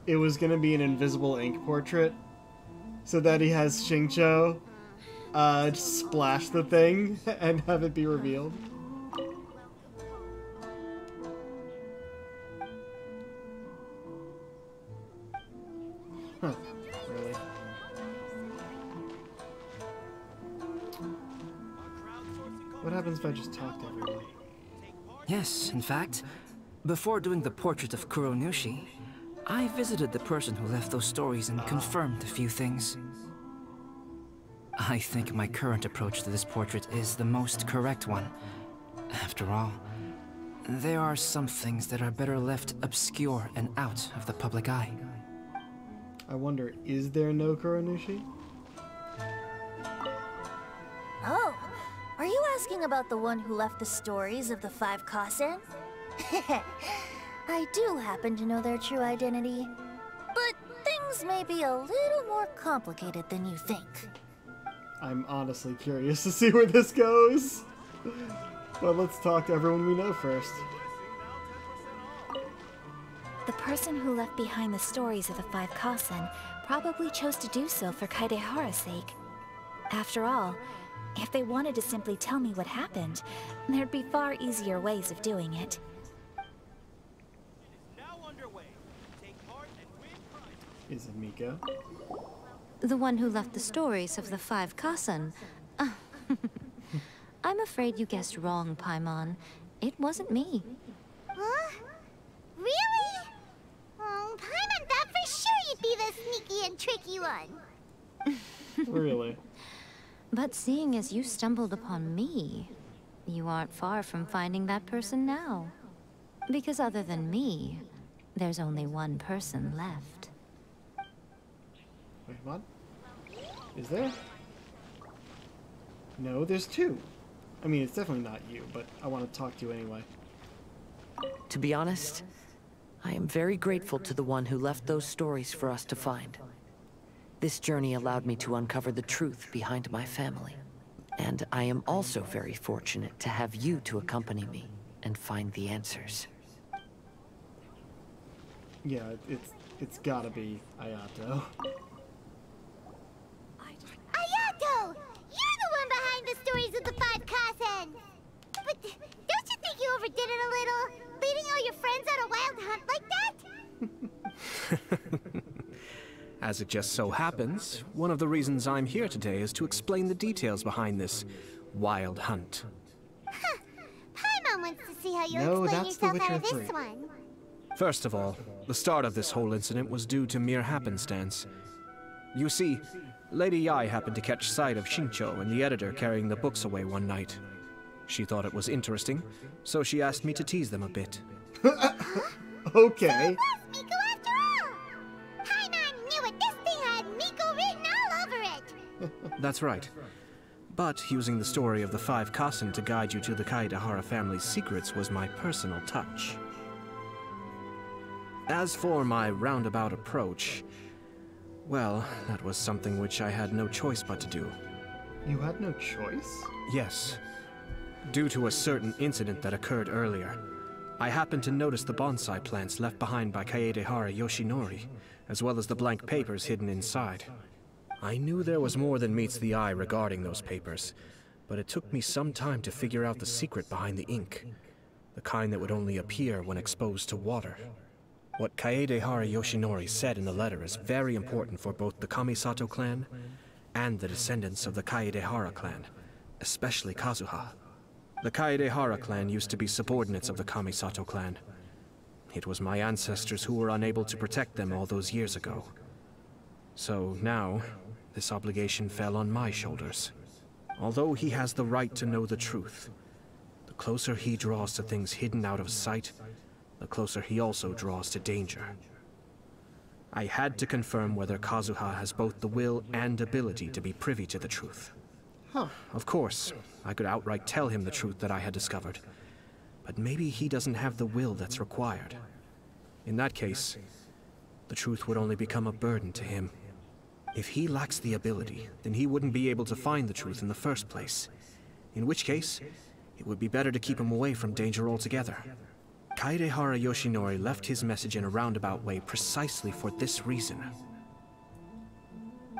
it was gonna be an invisible ink portrait, so that he has Shincho just splash the thing and have it be revealed. Huh. Really? What happens if I just talk to everyone? Yes, in fact, before doing the portrait of Kuronushi, I visited the person who left those stories and confirmed a few things. I think my current approach to this portrait is the most correct one. After all, there are some things that are better left obscure and out of the public eye. I wonder, is there no Kuronushi? Oh, are you asking about the one who left the stories of the 5 Kasen? I do happen to know their true identity, but things may be a little more complicated than you think. I'm honestly curious to see where this goes. But let's talk to everyone we know first. The person who left behind the stories of the 5 Kasen probably chose to do so for Kaedehara's sake. After all, if they wanted to simply tell me what happened, there'd be far easier ways of doing it. Is it Miko? The one who left the stories of the 5 Kasen. I'm afraid you guessed wrong, Paimon. It wasn't me. Huh? Really? Oh, Paimon thought for sure you'd be the sneaky and tricky one. Really? But seeing as you stumbled upon me, you aren't far from finding that person now. Because other than me, there's only one person left. Wait, what? Is there? No, there's 2. I mean, it's definitely not you, but I want to talk to you anyway. To be honest, I am very grateful to the one who left those stories for us to find. This journey allowed me to uncover the truth behind my family. And I am also very fortunate to have you to accompany me and find the answers. Yeah, it's gotta be Ayato. Ayato! You're the one behind the stories of the 5 Kasen! But don't you think you overdid it a little? Leading all your friends on a wild hunt like that? As it just so happens, one of the reasons I'm here today is to explain the details behind this wild hunt. Huh. Paimon wants to see how you No, explain that's The yourself out of Witcher this 3. one. First of all, the start of this whole incident was due to mere happenstance. You see, Lady Yai happened to catch sight of Shincho and the editor carrying the books away one night. She thought it was interesting, so she asked me to tease them a bit. Okay. So it was Miko after all! Paimon knew it! This thing had Miko written all over it! That's right. But using the story of the 5 Kasen to guide you to the Kaedehara family's secrets was my personal touch. As for my roundabout approach, well, that was something which I had no choice but to do. You had no choice? Yes. Due to a certain incident that occurred earlier, I happened to notice the bonsai plants left behind by Kaedehara Yoshinori, as well as the blank papers hidden inside. I knew there was more than meets the eye regarding those papers, but it took me some time to figure out the secret behind the ink, the kind that would only appear when exposed to water. What Kaedehara Yoshinori said in the letter is very important for both the Kamisato clan and the descendants of the Kaedehara clan, especially Kazuha. The Kaedehara clan used to be subordinates of the Kamisato clan. It was my ancestors who were unable to protect them all those years ago. So now, this obligation fell on my shoulders. Although he has the right to know the truth, the closer he draws to things hidden out of sight, the closer he also draws to danger. I had to confirm whether Kazuha has both the will and ability to be privy to the truth. Huh. Of course, I could outright tell him the truth that I had discovered, but maybe he doesn't have the will that's required. In that case, the truth would only become a burden to him. If he lacks the ability, then he wouldn't be able to find the truth in the first place. In which case, it would be better to keep him away from danger altogether. Kaedehara Yoshinori left his message in a roundabout way precisely for this reason.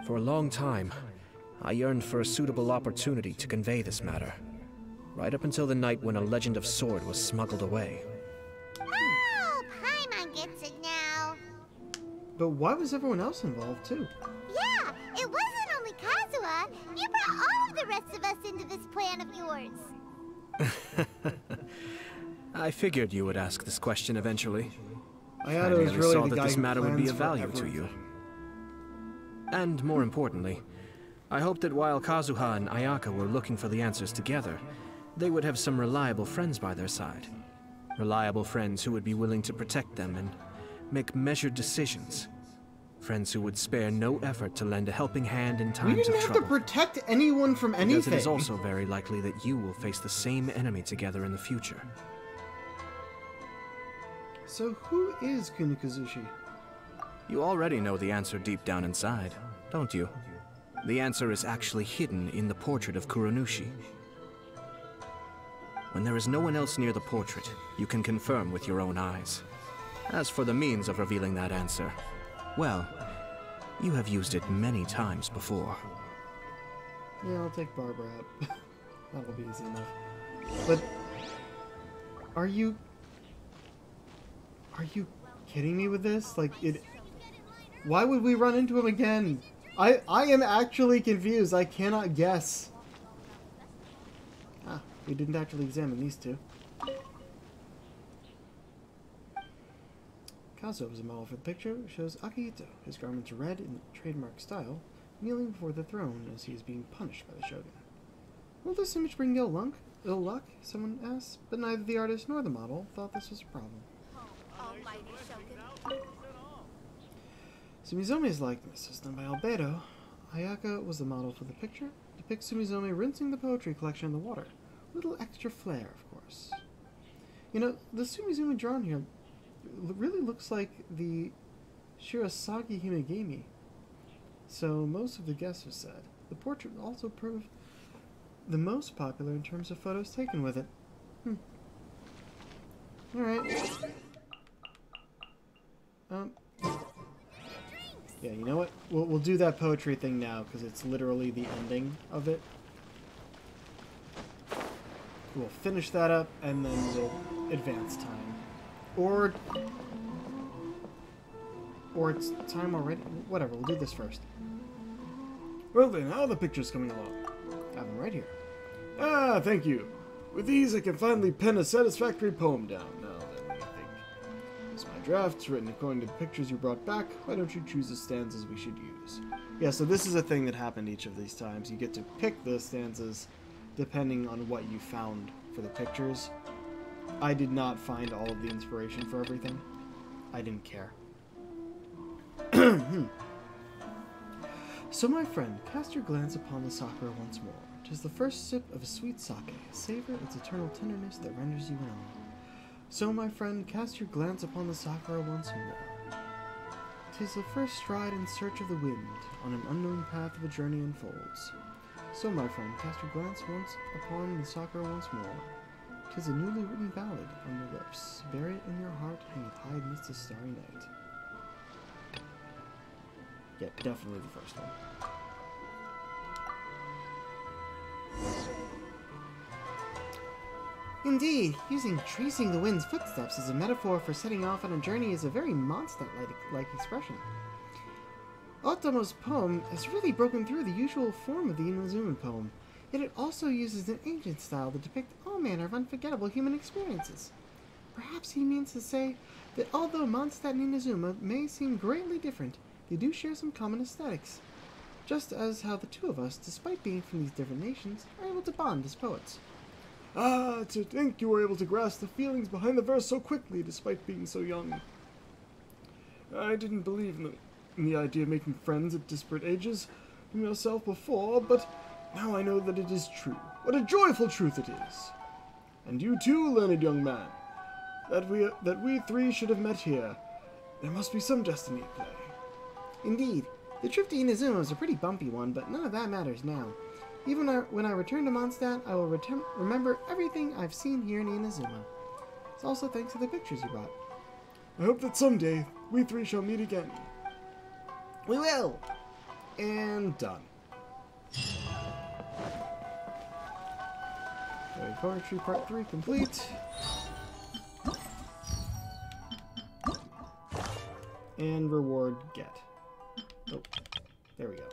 For a long time, I yearned for a suitable opportunity to convey this matter, right up until the night when a legend of sword was smuggled away. Oh, Paimon gets it now. But why was everyone else involved, too? Yeah, it wasn't only Kazuha. You brought all of the rest of us into this plan of yours. I figured you would ask this question eventually. I merely really saw the that guy this who matter would be plans of for value to you. everything. And more importantly, I hoped that while Kazuha and Ayaka were looking for the answers together, they would have some reliable friends by their side. Reliable friends who would be willing to protect them and make measured decisions. Friends who would spare no effort to lend a helping hand in We times didn't of have trouble. to protect anyone from anything. Because it is also very likely that you will face the same enemy together in the future. So who is Kunikuzushi? You already know the answer deep down inside, don't you? The answer is actually hidden in the portrait of Kuronushi. When there is no one else near the portrait, you can confirm with your own eyes. As for the means of revealing that answer, well, you have used it many times before. Yeah, I'll take Barbara out. That'll be easy enough. But are you kidding me with this? Like, why would we run into him again? I am actually confused. I cannot guess. Ah, we didn't actually examine these two. Kazuo was a model for the picture. It shows Akihito, his garments red in the trademark style, kneeling before the throne as he is being punished by the shogun. Will this image bring ill luck? Someone asked, but neither the artist nor the model thought this was a problem. Sumizome's likeness is done by Albedo. Ayaka was the model for the picture. Depicts Sumizome rinsing the poetry collection in the water. Little extra flair, of course. You know, the Sumizome drawn here really looks like the Shirasagi Himegami. So most of the guests have said. The portrait also proved the most popular in terms of photos taken with it. Alright. Yeah, you know what? We'll do that poetry thing now, because it's literally the ending of it. We'll finish that up, and then we'll advance time. Or it's time already? Whatever, we'll do this first. Well then, how are the pictures coming along? I have them right here. Ah, thank you. With these, I can finally pen a satisfactory poem down. Now then, what do you think? It's my draft, written according to the pictures you brought back. Why don't you choose the stanzas we should use? Yeah, so this is a thing that happened each of these times. You get to pick the stanzas depending on what you found for the pictures. I did not find all of the inspiration for everything. I didn't care. So, my friend, cast your glance upon the sakura once more. 'Tis the first sip of a sweet sake. Savor its eternal tenderness that renders you an own. So, my friend, cast your glance upon the sakura once more. 'Tis the first stride in search of the wind, on an unknown path of a journey unfolds. So, my friend, cast your glance once upon the sakura once more. 'Tis a newly written ballad on your lips. Bury it in your heart, hang it high amidst the starry night. Yeah, definitely the first one. Indeed, using tracing the wind's footsteps as a metaphor for setting off on a journey is a very Mondstadt-like expression. Otomo's poem has really broken through the usual form of the Inazuma poem, yet it also uses an ancient style to depict all manner of unforgettable human experiences. Perhaps he means to say that although Mondstadt and Inazuma may seem greatly different, they do share some common aesthetics, just as how the two of us, despite being from these different nations, are able to bond as poets. Ah, to think you were able to grasp the feelings behind the verse so quickly, despite being so young. I didn't believe in the idea of making friends at disparate ages from yourself before, but now I know that it is true. What a joyful truth it is! And you too, learned young man, that we three should have met here. There must be some destiny at play. Indeed, the trip to Inazuma was a pretty bumpy one, but none of that matters now. Even when I return to Mondstadt, I will remember everything I've seen here in Inazuma. It's also thanks to the pictures you brought. I hope that someday we three shall meet again. We will! And done. Poetry Part 3 complete. And reward get. Oh, there we go.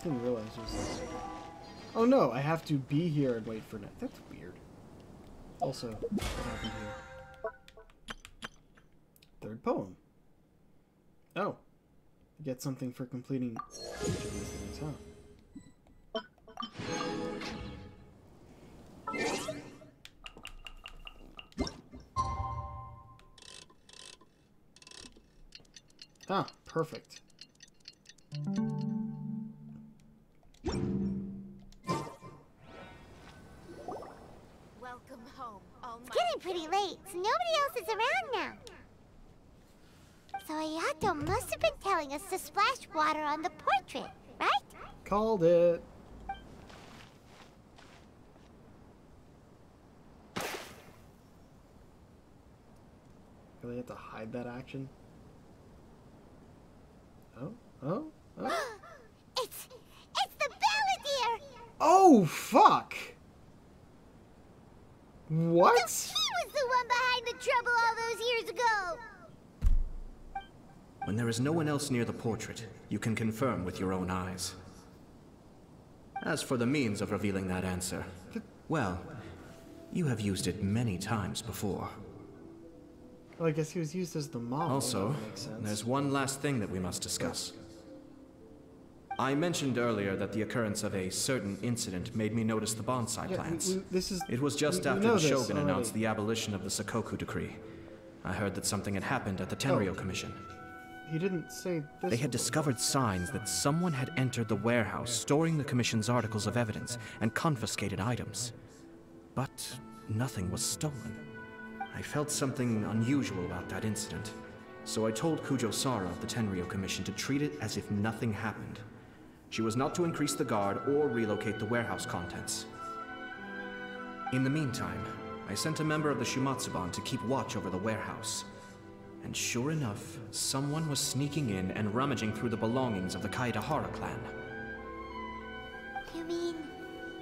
Didn't realize it was... Oh no, I have to be here and wait for it. That's weird. Also, what happened here? Third poem. Oh. You get something for completing each of these things, huh? Ah, perfect. Welcome home. It's getting pretty late, so nobody else is around now. So Ayato must have been telling us to splash water on the portrait, right? Called it. Really have to hide that action? Oh, oh, oh. It's the Balladeer! Oh, fuck! What? So he was the one behind the trouble all those years ago! When there is no one else near the portrait, you can confirm with your own eyes. As for the means of revealing that answer, well, you have used it many times before. Well, I guess he was used as the model. Also, there's one last thing that we must discuss. I mentioned earlier that the occurrence of a certain incident made me notice the bonsai plants. It was just after the Shogun announced the abolition of the Sakoku decree. I heard that something had happened at the Tenryo Commission. He didn't say this. They had discovered signs that someone had entered the warehouse storing the Commission's articles of evidence and confiscated items. But nothing was stolen. I felt something unusual about that incident, so I told Kujo-Sara of the Tenryo Commission to treat it as if nothing happened. She was not to increase the guard or relocate the warehouse contents. In the meantime, I sent a member of the Shumatsuban to keep watch over the warehouse. And sure enough, someone was sneaking in and rummaging through the belongings of the Kaedahara clan. You mean,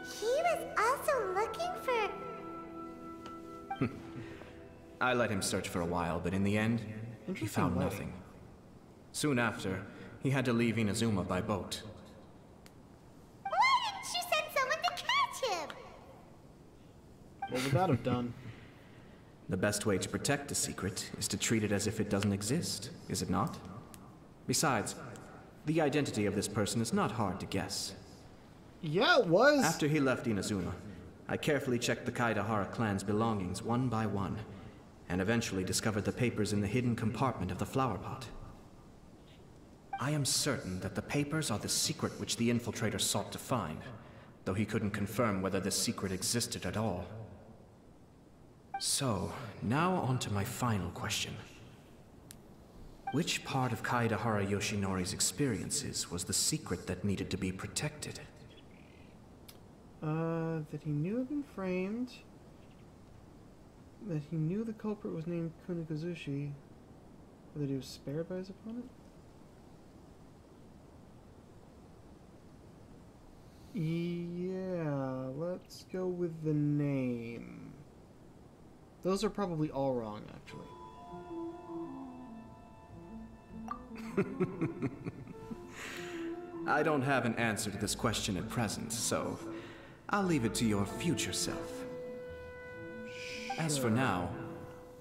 he was also looking for... I let him search for a while, but in the end, he found nothing. Soon after, he had to leave Inazuma by boat. Why didn't you send someone to catch him? What would that have done? The best way to protect a secret is to treat it as if it doesn't exist, is it not? Besides, the identity of this person is not hard to guess. Yeah, it was. After he left Inazuma, I carefully checked the Kaedahara clan's belongings one by one, and eventually discovered the papers in the hidden compartment of the flower pot. I am certain that the papers are the secret which the infiltrator sought to find, though he couldn't confirm whether this secret existed at all. So, now on to my final question. Which part of Kaedahara Yoshinori's experiences was the secret that needed to be protected? That he knew had been framed. That he knew the culprit was named Kunikuzushi. Or that he was spared by his opponent? Yeah, let's go with the name. Those are probably all wrong, actually. I don't have an answer to this question at present, so I'll leave it to your future self. Sure. As for now,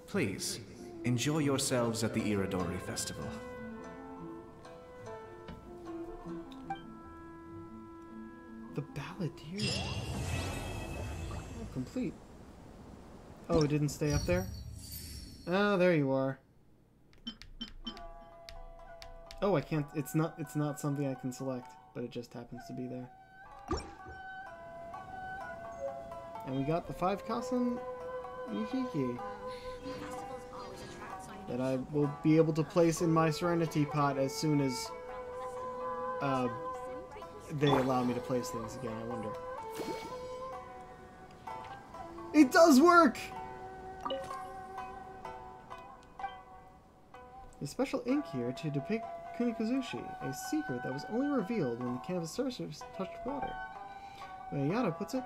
please, enjoy yourselves at the Iridori Festival. The Balladeer. Oh, complete. Oh, it didn't stay up there? Oh, there you are. Oh, I can't, it's not something I can select, but it just happens to be there. And we got the 5 Kasen Yikiki that I will be able to place in my Serenity pot as soon as they allow me to place things again, I wonder. It does work! There's special ink here to depict Kunikuzushi, a secret that was only revealed when the canvas surface touched water. The way Yada puts it,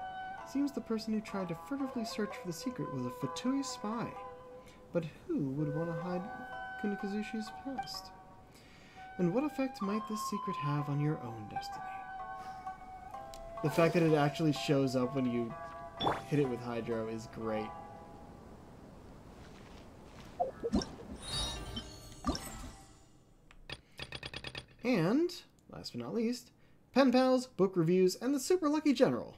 seems the person who tried to furtively search for the secret was a Fatui spy. But who would want to hide Kunakazushi's past? And what effect might this secret have on your own destiny? The fact that it actually shows up when you hit it with Hydro is great. And, last but not least, pen pals, book reviews, and the super lucky general.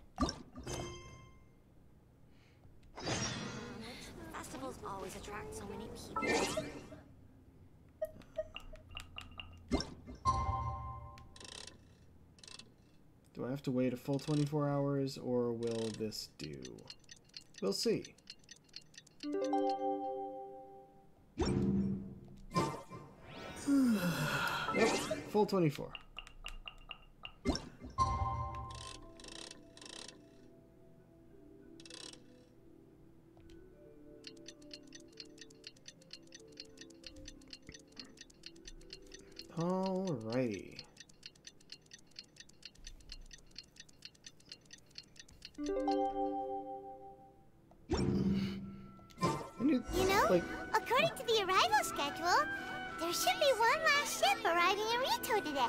Festivals always attract so many people. Do I have to wait a full 24 hours, or will this do? We'll see. Yep, full 24. Alrighty. You know, like, according to the arrival schedule, there should be one last ship arriving in Rito today.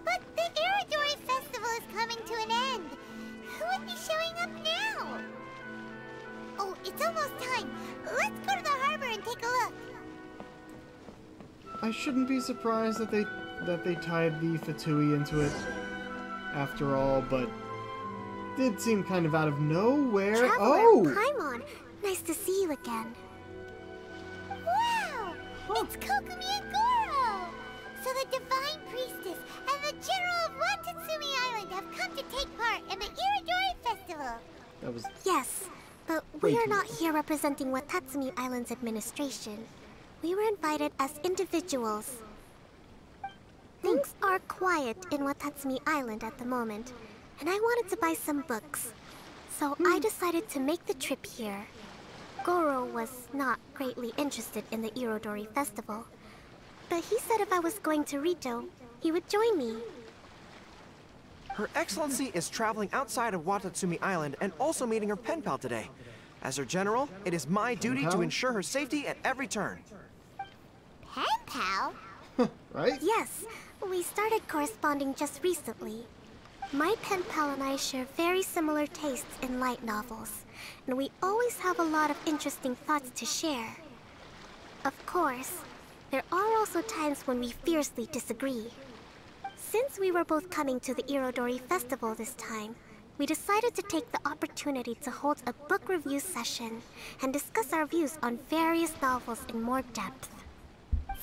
But the Iridori Festival is coming to an end. Who would be showing up now? Oh, it's almost time. Let's go to the harbor and take a look. I shouldn't be surprised that they tied the Fatui into it after all, but did seem kind of out of nowhere. Traveler, oh! Paimon, nice to see you again. Wow! It's Kokumi and Goro! So the Divine Priestess and the General of Watatsumi Island have come to take part in the Iridori Festival. That was... Yes, but we are not here representing Watatsumi Island's administration. We were invited as individuals. Things are quiet in Watatsumi Island at the moment, and I wanted to buy some books. So I decided to make the trip here. Goro was not greatly interested in the Irodori Festival, but he said if I was going to Rito, he would join me. Her Excellency is traveling outside of Watatsumi Island and also meeting her pen pal today. As her general, it is my duty to ensure her safety at every turn. Pen pal? Right? Yes, we started corresponding just recently. My pen pal and I share very similar tastes in light novels, and we always have a lot of interesting thoughts to share. Of course, there are also times when we fiercely disagree. Since we were both coming to the Irodori Festival this time, we decided to take the opportunity to hold a book review session and discuss our views on various novels in more depth.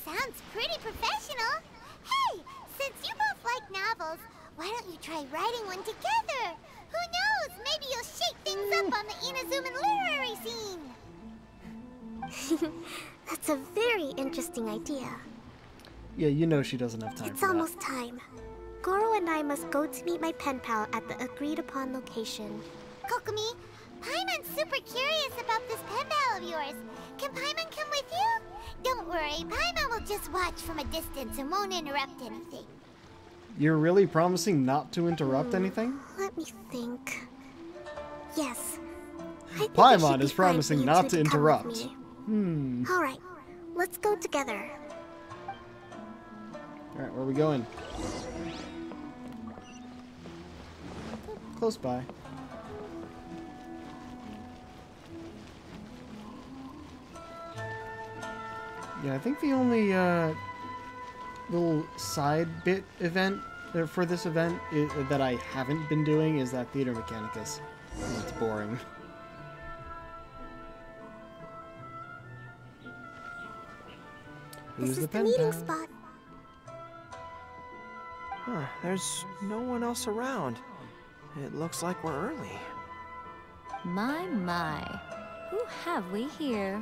Sounds pretty professional. Hey, since you both like novels, why don't you try writing one together? Who knows? Maybe you'll shake things up on the Inazuman literary scene. That's a very interesting idea. Yeah, you know she doesn't have time It's for that. almost time. Goro and I must go to meet my pen pal at the agreed-upon location. Kokumi, Paimon's super curious about this pen pal of yours. Can Paimon come with you? Don't worry, Paimon will just watch from a distance and won't interrupt anything. You're really promising not to interrupt anything? Let me think. Yes. I think it should Paimon be is fine promising for you not two to come interrupt. with me. Alright, let's go together. Alright, where are we going? Close by. Yeah, I think the only little side bit event for this event that I haven't been doing is that Theater Mechanicus. It's boring. This Who's is the the pen meeting pal? spot. Huh, there's no one else around. It looks like we're early. My, my. Who have we here?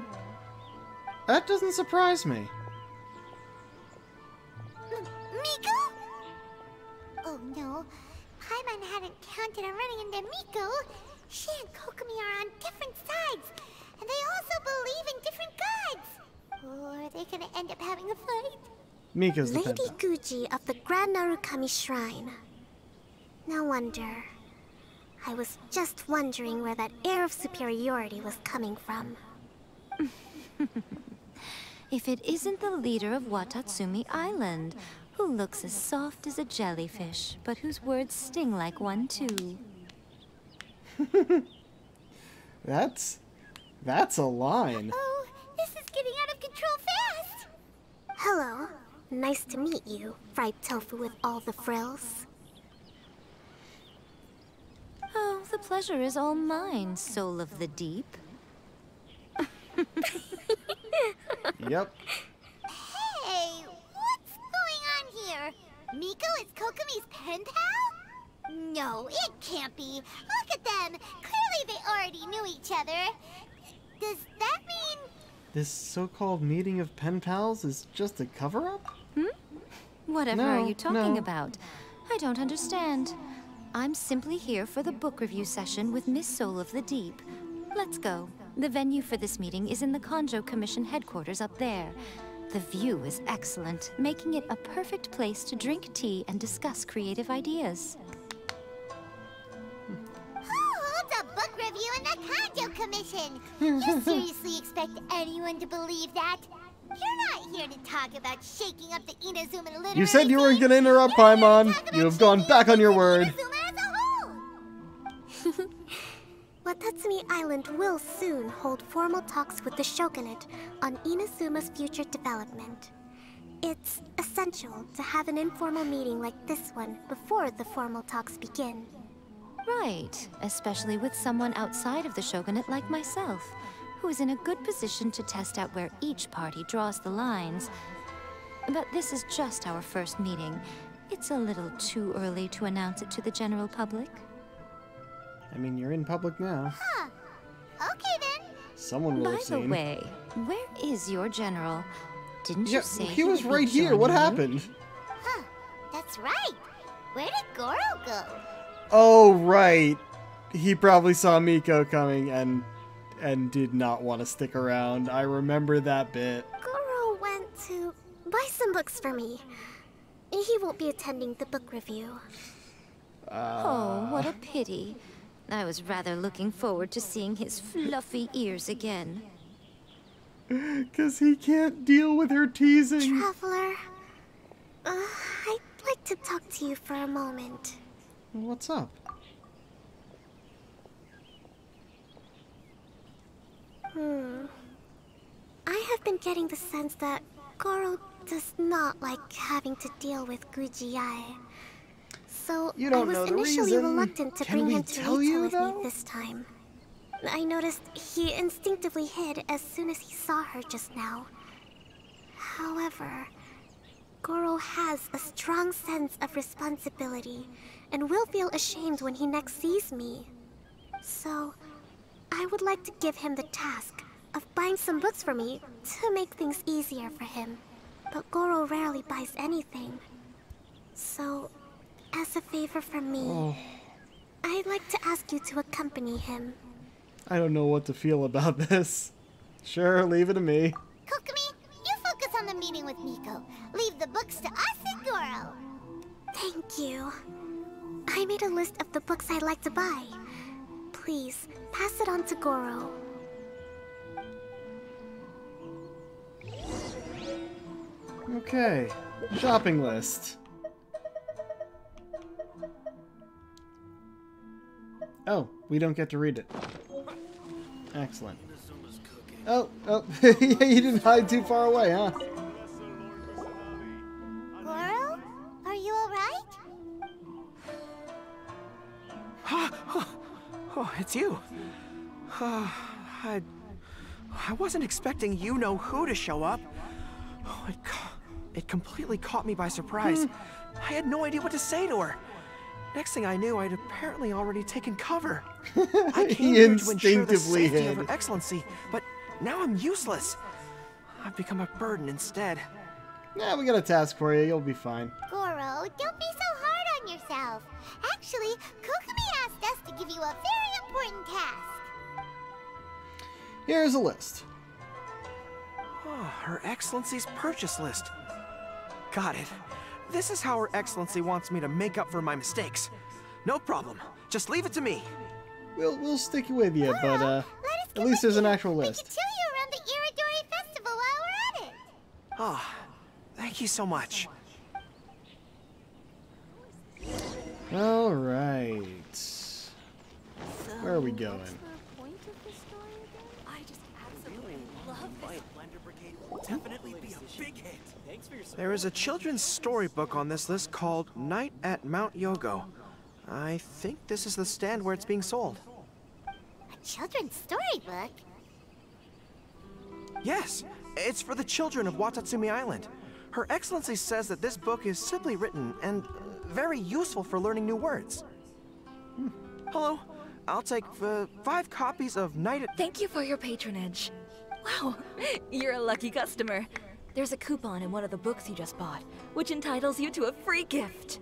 That doesn't surprise me. Miko? Oh no, Paimon hadn't counted on running into Miko. She and Kokumi are on different sides, and they also believe in different gods. Or are they gonna end up having a fight? Mika's the pen Lady pal. Guji of the Grand Narukami Shrine. No wonder. I was just wondering where that air of superiority was coming from. If it isn't the leader of Watatsumi Island, who looks as soft as a jellyfish, but whose words sting like one too. That's a line. Oh, this is getting out of control fast! Hello. Nice to meet you, fried tofu with all the frills. Oh, the pleasure is all mine, soul of the deep. Yep. Hey, what's going on here? Miko is Kokomi's pen pal? No, it can't be. Look at them. Clearly they already knew each other. Does that mean... This so-called meeting of pen pals is just a cover-up? Whatever are you talking about? I don't understand. I'm simply here for the book review session with Miss Soul of the Deep. Let's go. The venue for this meeting is in the Kanjo Commission headquarters up there. The view is excellent, making it a perfect place to drink tea and discuss creative ideas. Who holds a book review in the Kanjo Commission? You seriously expect anyone to believe that? You're not here to talk about shaking up the Inazuma literacy. You said you weren't going to interrupt, Paimon. You have gone back on your word. Watatsumi Island will soon hold formal talks with the Shogunate on Inazuma's future development. It's essential to have an informal meeting like this one before the formal talks begin. Right, especially with someone outside of the Shogunate like myself, who is in a good position to test out where each party draws the lines. But this is just our first meeting. It's a little too early to announce it to the general public. I mean, you're in public now. Huh. Okay then. Someone will have seen. By the way, where is your general? Didn't you say he was would be right here. What joining happened? Huh. That's right. Where did Goro go? Oh, right. He probably saw Miko coming and did not want to stick around. I remember that bit. Goro went to buy some books for me. He won't be attending the book review. Oh, what a pity. I was rather looking forward to seeing his fluffy ears again. 'Cause he can't deal with her teasing. Traveler, I'd like to talk to you for a moment. What's up? I have been getting the sense that Goro does not like having to deal with Guji-ai. So You I don't was know the initially reason. reluctant to Can bring we him to tell Rito you, with though? me this time. I noticed he instinctively hid as soon as he saw her just now. However, Goro has a strong sense of responsibility and will feel ashamed when he next sees me. So, I would like to give him the task of buying some books for me to make things easier for him. But Goro rarely buys anything. So, as a favor from me, I'd like to ask you to accompany him. I don't know what to feel about this. Sure, leave it to me. Kokomi, you focus on the meeting with Miko. Leave the books to us and Goro. Thank you. I made a list of the books I'd like to buy. Please, pass it on to Goro. Okay, shopping list. Oh, we don't get to read it. Excellent. Oh, you didn't hide too far away, huh? Goro? Are you alright? Oh, it's you. I wasn't expecting you-know-who to show up. Oh, it completely caught me by surprise. I had no idea what to say to her. Next thing I knew, I'd apparently already taken cover. I came here to ensure the safety of Her Excellency, but now I'm useless. I've become a burden instead. Yeah, we got a task for you. You'll be fine. Goro, don't be so hard on yourself. Actually, Kokomi asked us to give you a very important task. Here's a list. Oh, Her Excellency's purchase list. Got it. This is how Her Excellency wants me to make up for my mistakes. No problem. Just leave it to me. We'll stick with you, but at least there's an actual list. We can show you around the Iridori Festival while we're at it. Ah, thank you so much. All right. Where are we going? There is a children's storybook on this list called Night at Mount Yogo. I think this is the stand where it's being sold. A children's storybook? Yes, it's for the children of Watatsumi Island. Her Excellency says that this book is simply written and very useful for learning new words. Hello, I'll take 5 copies of Night at... Thank you for your patronage. Wow, you're a lucky customer. There's a coupon in one of the books you just bought, which entitles you to a free gift.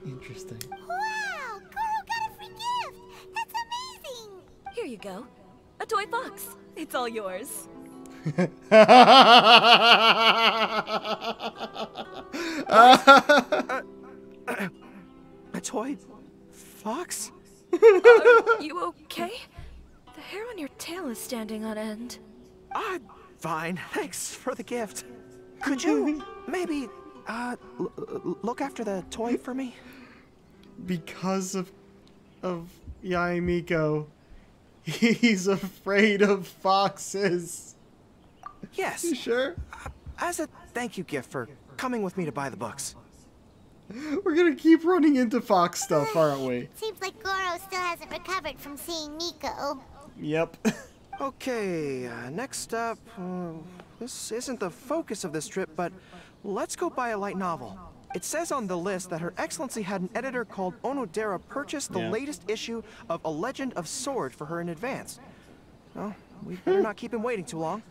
Interesting. Wow, Goro got a free gift! That's amazing! Here you go. A toy box. It's all yours. A toy fox? Are you okay? The hair on your tail is standing on end. Fine. Thanks for the gift. Could you maybe look after the toy for me? Because of Yaemiko, he's afraid of foxes. Yes. You sure? As a thank you gift for coming with me to buy the books. We're gonna keep running into fox stuff, aren't we? Seems like Goro still hasn't recovered from seeing Nico. Yep. Okay, next up, this isn't the focus of this trip, but let's go buy a light novel. It says on the list that Her Excellency had an editor called Onodera purchase the latest issue of A Legend of Sword for her in advance. Well, we better not keep him waiting too long.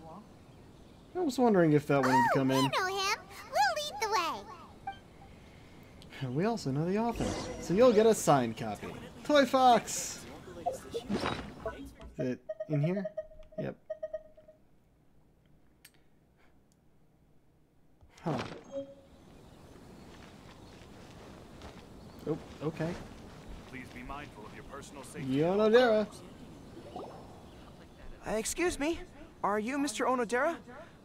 I was wondering if that wanted to come in. We know him. We'll lead the way. And we also know the author, so you'll get a signed copy. Toy Fox! Is it in here? Yep. Huh. Oh, okay. Please be mindful of your personal safety. Onodera. Excuse me, are you Mr. Onodera?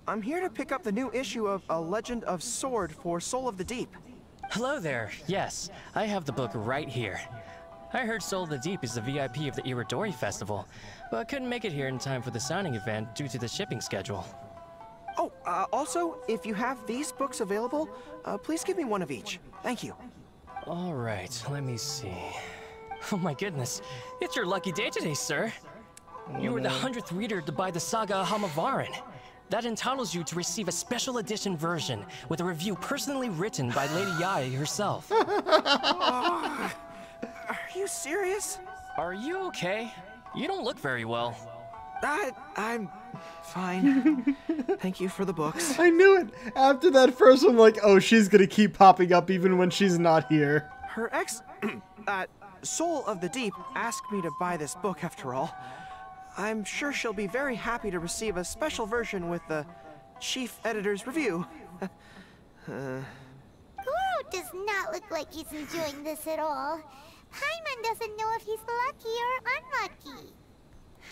I'm here to pick up the new issue of A Legend of Sword for Soul of the Deep. Hello there. Yes, I have the book right here. I heard Soul of the Deep is the VIP of the Iridori Festival, but couldn't make it here in time for the signing event due to the shipping schedule. Oh, also, if you have these books available, please give me one of each. Thank you. All right, let me see. Oh my goodness, it's your lucky day today, sir. You were the 100th reader to buy the Saga Hamavaran. That entitles you to receive a special edition version with a review personally written by Lady Yae herself. Are you serious? Are you okay? You don't look very well. I'm fine. Thank you for the books. I knew it! After that first one, like, oh, she's gonna keep popping up even when she's not here. Her Soul of the Deep asked me to buy this book after all. I'm sure she'll be very happy to receive a special version with the chief editor's review. Goro does not look like he's enjoying this at all. Paimon doesn't know if he's lucky or unlucky.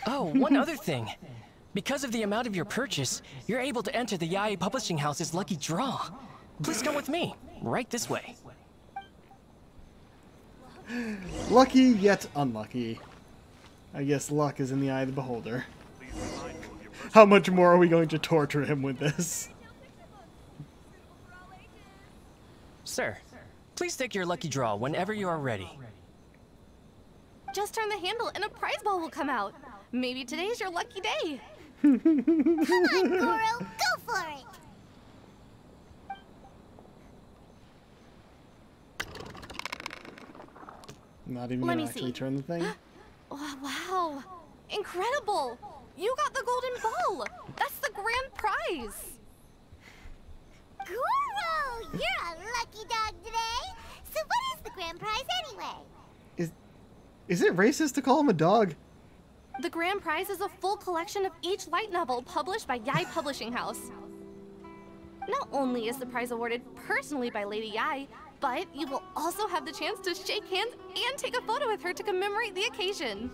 Oh, one other thing. Because of the amount of your purchase, you're able to enter the Yae Publishing House's lucky draw. Please come with me. Right this way. Lucky yet unlucky. I guess luck is in the eye of the beholder. How much more are we going to torture him with this? Sir, please take your lucky draw whenever you are ready. Just turn the handle and a prize ball will come out. Maybe today's your lucky day. Come on, Goro, go for it! Not even gonna actually turn the thing? Oh, wow, incredible! You got the golden ball! That's the grand prize! Goro, you're a lucky dog today! So what is the grand prize anyway? Is it racist to call him a dog? The grand prize is a full collection of each light novel published by Yae Publishing House. Not only is the prize awarded personally by Lady Yae, But you will also have the chance to shake hands and take a photo with her to commemorate the occasion.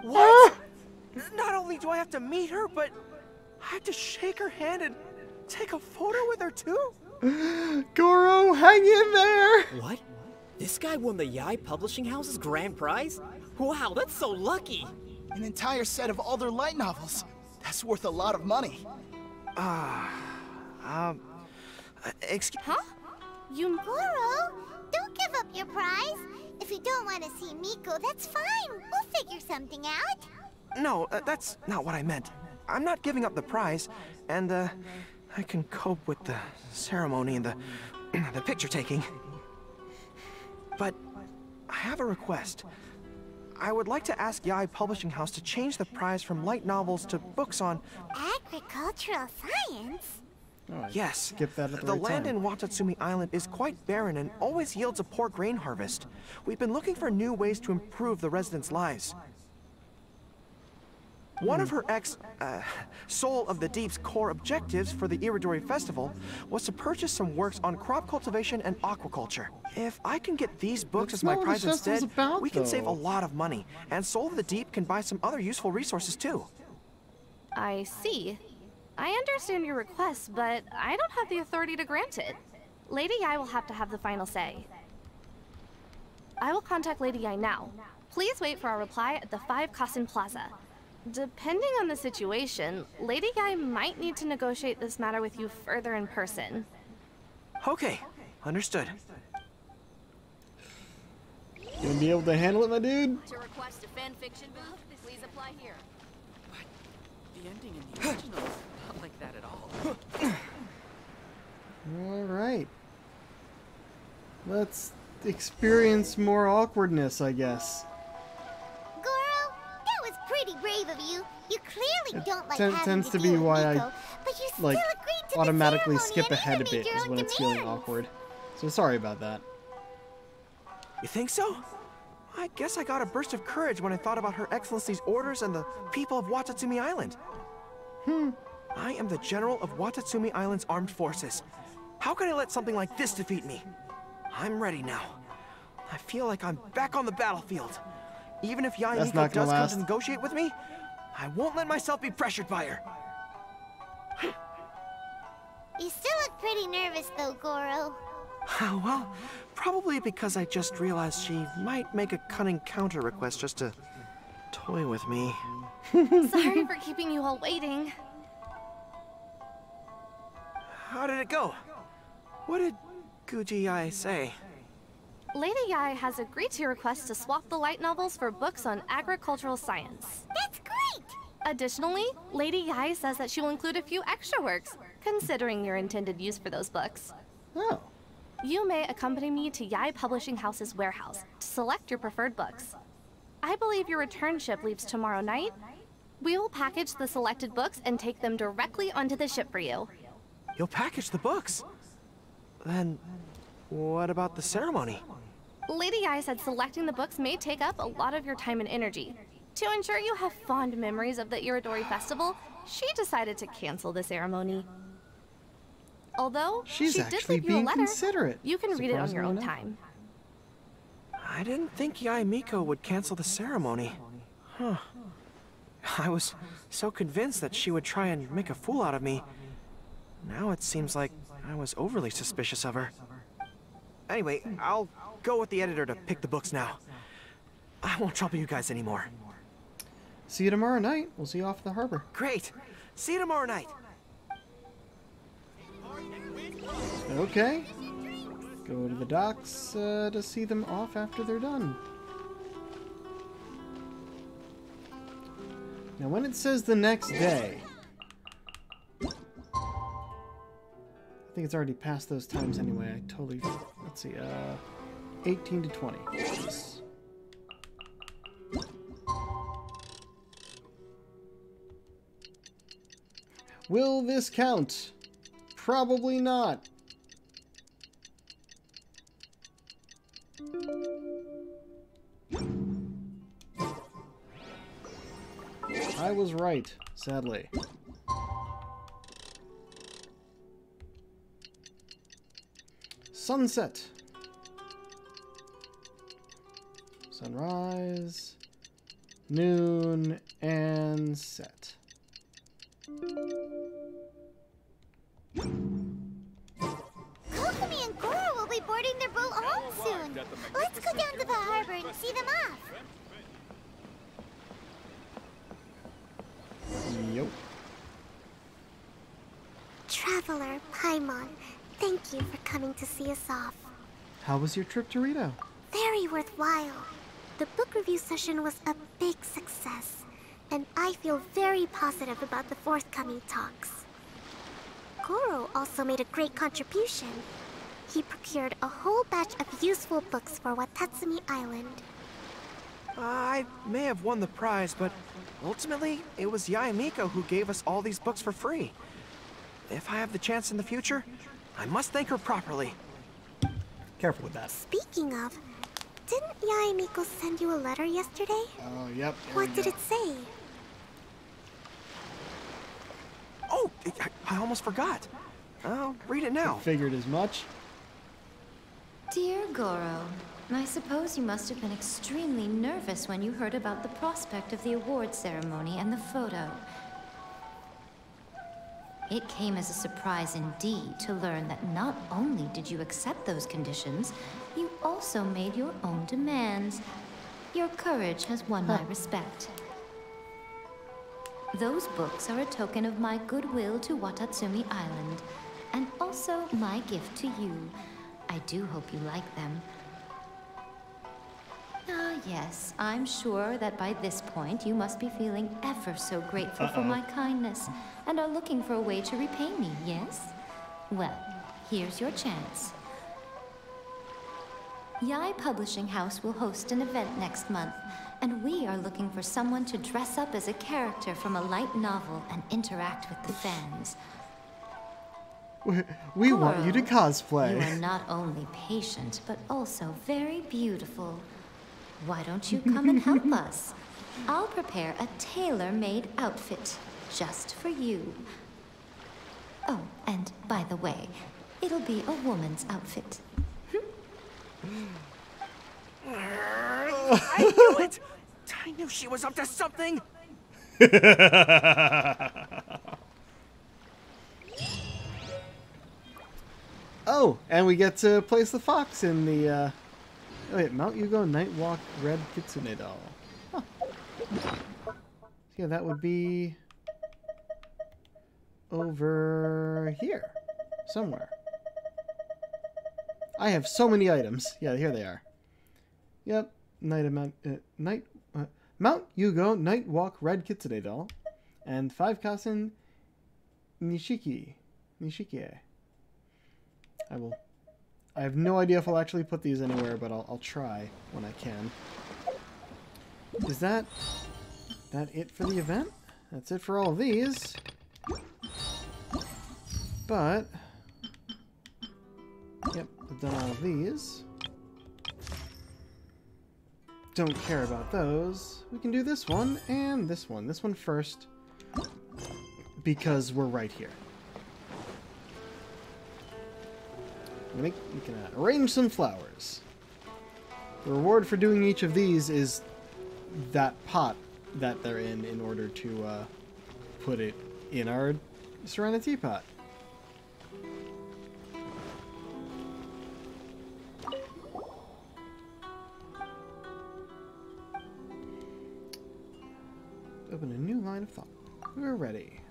What? Not only do I have to meet her, but I have to shake her hand and take a photo with her too? Goro, hang in there! What? This guy won the Yai Publishing House's grand prize? Wow, that's so lucky! An entire set of all their light novels. That's worth a lot of money. Excuse... Huh? Goro, don't give up your prize. If you don't want to see Miko, that's fine. We'll figure something out. No, that's not what I meant. I'm not giving up the prize, and I can cope with the ceremony and the picture taking. But I have a request. I would like to ask Yai Publishing House to change the prize from light novels to books on agricultural science. Oh, yes, skip that at the right land time. in Watatsumi Island is quite barren and always yields a poor grain harvest. We've been looking for new ways to improve the residents' lives. One of her Soul of the Deep's core objectives for the Iridori Festival was to purchase some works on crop cultivation and aquaculture. If I can get these books as my prize instead, we can save a lot of money, and Soul of the Deep can buy some other useful resources too. I see. I understand your request, but I don't have the authority to grant it. Lady Yai will have to have the final say. I will contact Lady Yai now. Please wait for our reply at the 5 Kasen Plaza. Depending on the situation, Lady Yai might need to negotiate this matter with you further in person. Okay, understood. Gonna be able to handle it, my dude? To request a fanfiction booth, please apply here. What? The ending in the original is not like that at all. Alright. Let's experience more awkwardness, I guess. Goro, that was pretty brave of you. You clearly don't like having Tends to to be deal with why Miko, I but you still like agreed to automatically the skip ceremony ahead a and bit made your is own when it's feeling demands. awkward. So sorry about that. You think so? I guess I got a burst of courage when I thought about Her Excellency's orders and the people of Watatsumi Island. I am the General of Watatsumi Island's armed forces. How can I let something like this defeat me? I'm ready now. I feel like I'm back on the battlefield. Even if Yai Miko does come to negotiate with me, I won't let myself be pressured by her. You still look pretty nervous though, Goro. Well, probably because I just realized she might make a cunning counter request just to toy with me. Sorry for keeping you all waiting. How did it go? What did Guji Yai say? Lady Yai has agreed to your request to swap the light novels for books on agricultural science. That's great! Additionally, Lady Yai says that she will include a few extra works, considering your intended use for those books. Oh. You may accompany me to Yai Publishing House's warehouse to select your preferred books. I believe your return ship leaves tomorrow night. We will package the selected books and take them directly onto the ship for you. You'll package the books? Then, what about the ceremony? Lady Yai said selecting the books may take up a lot of your time and energy. To ensure you have fond memories of the Iridori Festival, she decided to cancel the ceremony. Although, she did leave you a letter. Considerate. You can read it on your own time. I didn't think Yai Miko would cancel the ceremony. Huh. I was so convinced that she would try and make a fool out of me. Now it seems like I was overly suspicious of her. Anyway, I'll go with the editor to pick the books now. I won't trouble you guys anymore. See you tomorrow night. We'll see you off the harbor. Great. See you tomorrow night. Okay. Go to the docks to see them off after they're done. Now when it says the next day, I think it's already past those times anyway. I totally, let's see, 18 to 20. Yes. Will this count? Probably not. I was right, sadly. Sunset. Sunrise, noon, and set. Kokomi and Goro will be boarding their boat home soon. Let's go down to the harbor and see them off. Yep. Traveler Paimon, thank you for coming to see us off. How was your trip to Rito? Very worthwhile. The book review session was a big success, and I feel very positive about the forthcoming talks. Goro also made a great contribution. He procured a whole batch of useful books for Watatsumi Island. I may have won the prize, but ultimately, it was Yaemiko who gave us all these books for free. If I have the chance in the future, I must thank her properly. Careful with that. Speaking of, didn't Yaemiko send you a letter yesterday? Oh, yep. What did it say? Oh, I almost forgot. I'll read it now. I figured as much. Dear Goro, I suppose you must have been extremely nervous when you heard about the prospect of the award ceremony and the photo. It came as a surprise indeed to learn that not only did you accept those conditions, you also made your own demands. Your courage has won my respect. Those books are a token of my goodwill to Watatsumi Island, and also my gift to you. I do hope you like them. Ah, yes, I'm sure that by this point you must be feeling ever so grateful for my kindness, and are looking for a way to repay me, yes? Well, here's your chance. Yai Publishing House will host an event next month, and we are looking for someone to dress up as a character from a light novel and interact with the fans. We want you to cosplay. You are not only patient, but also very beautiful. Why don't you come and help us? I'll prepare a tailor-made outfit just for you. Oh, and by the way, it'll be a woman's outfit. I knew it! I knew she was up to something! Oh, and we get to place the fox in the, oh wait, Mount Yugo Nightwalk Red Kitsune Doll. Huh. Yeah, that would be over here, somewhere. I have so many items. Yeah, here they are. Yep, Mount Yugo Nightwalk Red Kitsune Doll, and 5 Kasen Nishikie. I have no idea if I'll actually put these anywhere, but I'll try when I can. Is that it for the event? That's it for all of these. But yep, I've done all of these. Don't care about those. We can do this one and this one. This one first, because we're right here. We can arrange some flowers. The reward for doing each of these is that pot that they're in order to put it in our Serenity pot. Open a new line of thought. We're ready.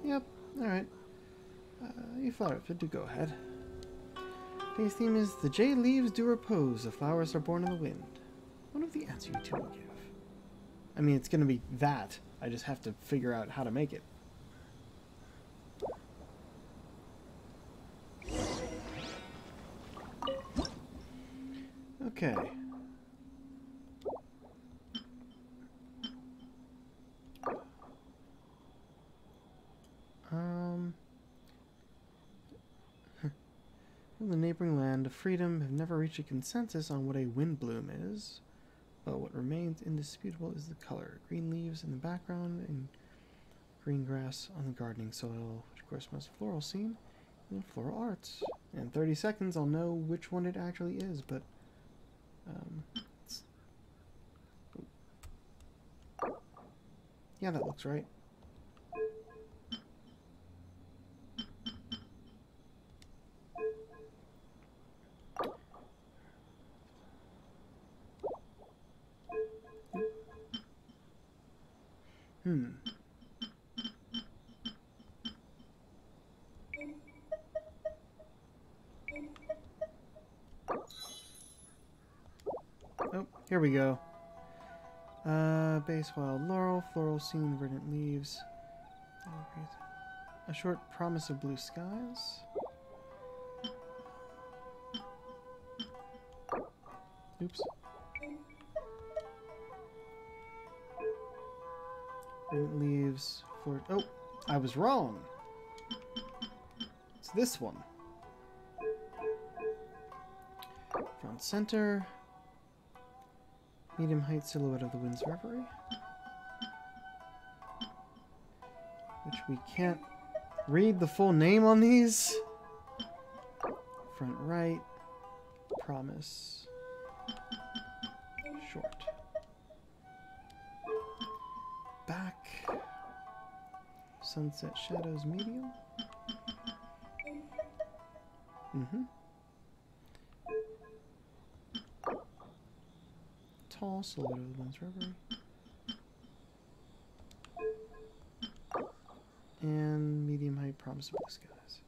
Yep, alright. You flower outfit, do go ahead. Today's theme is the jade leaves do repose, the flowers are born in the wind. What of the answer you two will give? I mean, it's gonna be that. I just have to figure out how to make it. Okay. In the neighboring land of freedom have never reached a consensus on what a windbloom is, but what remains indisputable is the color. Green leaves in the background and green grass on the gardening soil, which corresponds to floral scene. Floral arts. In 30 seconds, I'll know which one it actually is, but... yeah, that looks right. Oh, here we go. Base wild laurel, floral scene, verdant leaves. A short promise of blue skies. Oops. Verdant leaves for... oh, I was wrong. It's this one. Front center. Medium height silhouette of the wind's reverie. Which we can't read the full name on these. Front right. Promise. Short. Back. Sunset shadows medium. Tall silhouette of the wind's reverie. And medium height promise of blue skies.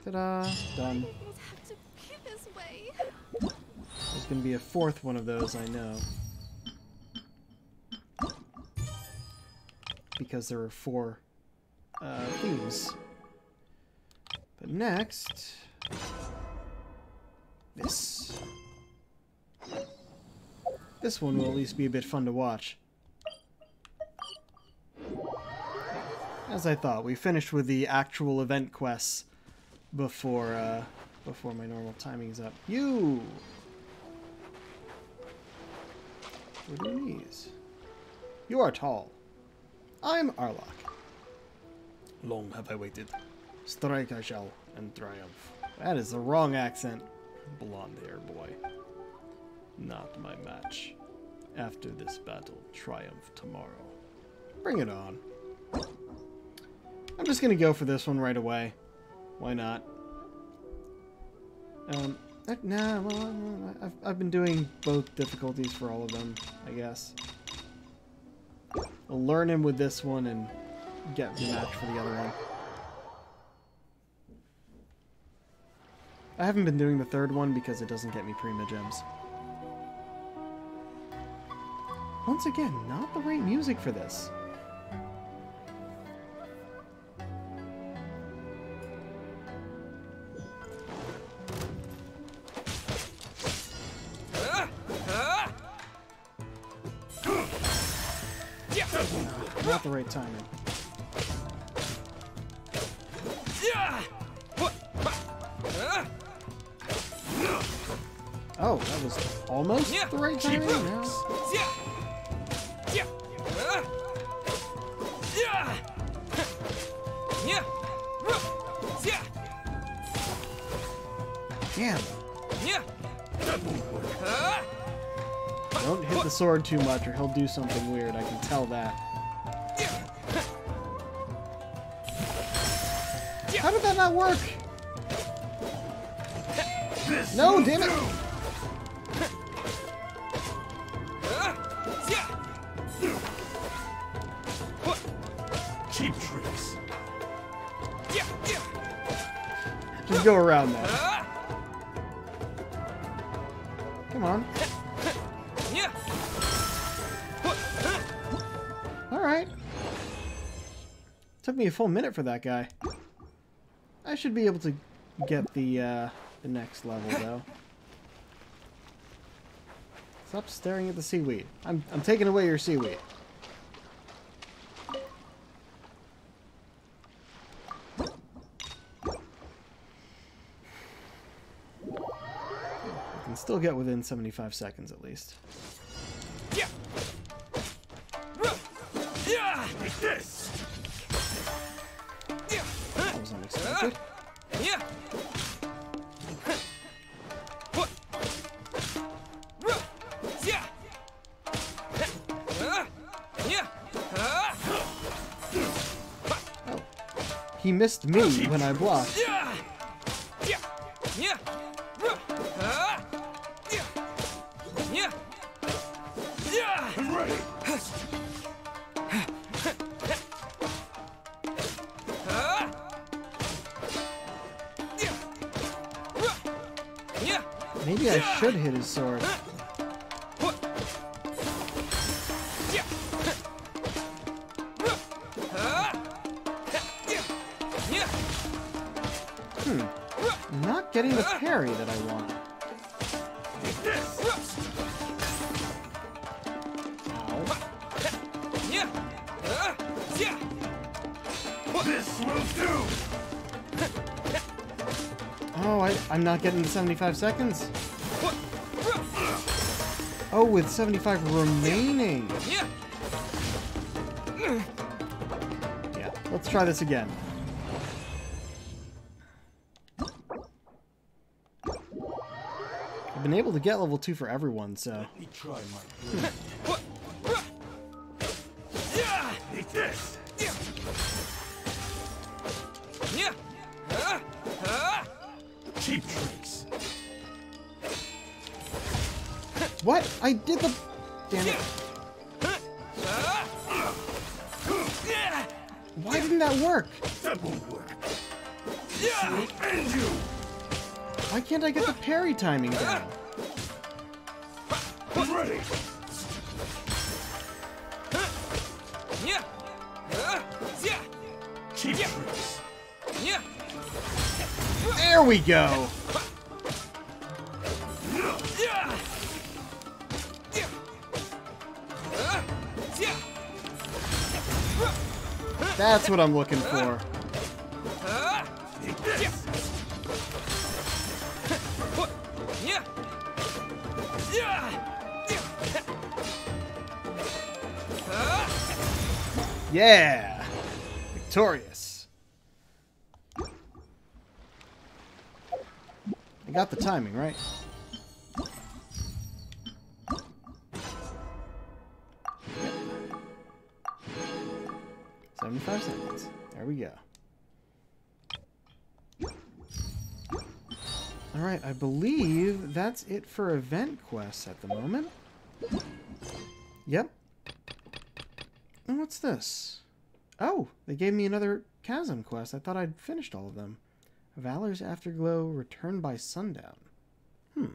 Ta-da! Done. There's gonna be a fourth one of those, I know. Because there were 4 themes. But next... This one will at least be a bit fun to watch. As I thought, we finished with the actual event quests before my normal timing is up. You! What are these? You are tall. I'm Arlok. Long have I waited. Strike I shall, and triumph. That is the wrong accent. Blonde hair boy. Not my match. After this battle, triumph tomorrow. Bring it on. I'm just gonna go for this one right away. Why not? Nah, well, I've been doing both difficulties for all of them, I guess. I'll learn him with this one and get the match for the other one. I haven't been doing the third one because it doesn't get me Prima Gems. Once again, not the right music for this. Not the right timing. Oh, that was almost the right timing? No. Damn. Don't hit the sword too much or he'll do something weird, I can tell that. How did that not work? No, damn it! Cheap tricks. Just go around that. Come on. Alright. Took me a full minute for that guy. I should be able to get the next level, though. Stop staring at the seaweed. I'm taking away your seaweed. I can still get within 75 seconds at least. Take this. That was unexpected. Yeah. He missed me when I blocked. Maybe I should hit his sword. I'm not getting the parry that I want. This will do. Oh, I'm not getting the 75 seconds. Oh, with 75 remaining. Yeah, let's try this again. I've been able to get level 2 for everyone, so. Let me try my Take this. Cheap tricks. What? I did the... Damn it. Why didn't that work? That won't work. And you. Why can't I get the parry timing down? I'm ready. Cheap tricks. There we go. That's what I'm looking for. Yeah! Victorious. I got the timing, right? Yep. 75 seconds. There we go. Alright, I believe that's it for event quests at the moment. Yep. And what's this? Oh, they gave me another Chasm quest. I thought I'd finished all of them. Valor's Afterglow, return by sundown. I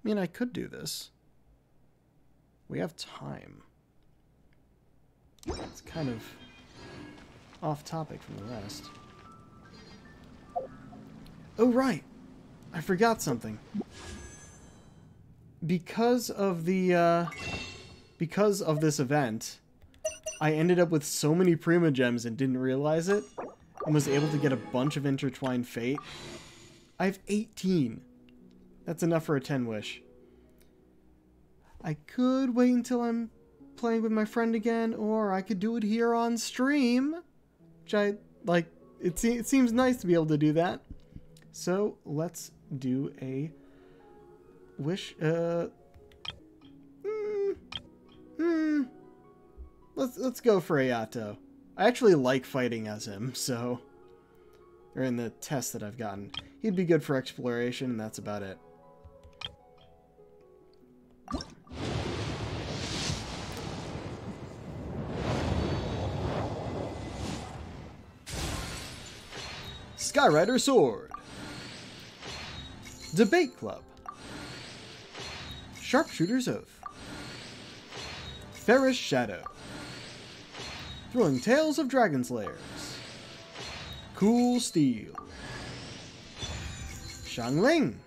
mean, I could do this. We have time. It's kind of off topic from the rest. Oh, right. I forgot something. Because of the, because of this event, I ended up with so many Prima Gems and didn't realize it, and was able to get a bunch of Intertwined Fate. I have 18. That's enough for a 10 wish. I could wait until I'm playing with my friend again, or I could do it here on stream. Which I, like, it seems nice to be able to do that. So, let's do a wish, Let's go for Ayato. I actually like fighting as him, so... Or in the tests that I've gotten. He'd be good for exploration, and that's about it. Skyrider Sword. Debate Club. Sharpshooter's Oath. Ferris Shadow. Thrilling Tales of Dragon Slayers. Cool Steel. Xiangling.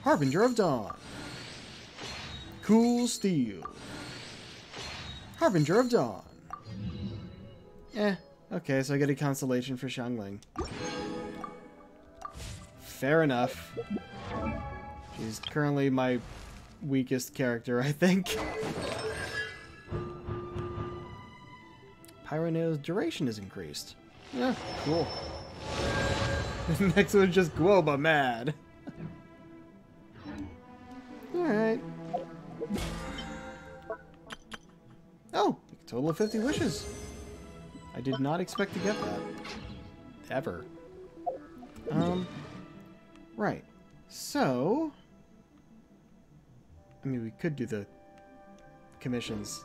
Harbinger of Dawn. Cool Steel. Harbinger of Dawn. Okay, so I get a constellation for Xiangling. Fair enough. She's currently my weakest character, I think. Pyronail's duration is increased. Yeah, cool. The next one is just Guoba mad. Alright. Oh, a total of 50 wishes. I did not expect to get that. Ever. Right. So... I mean, we could do the commissions,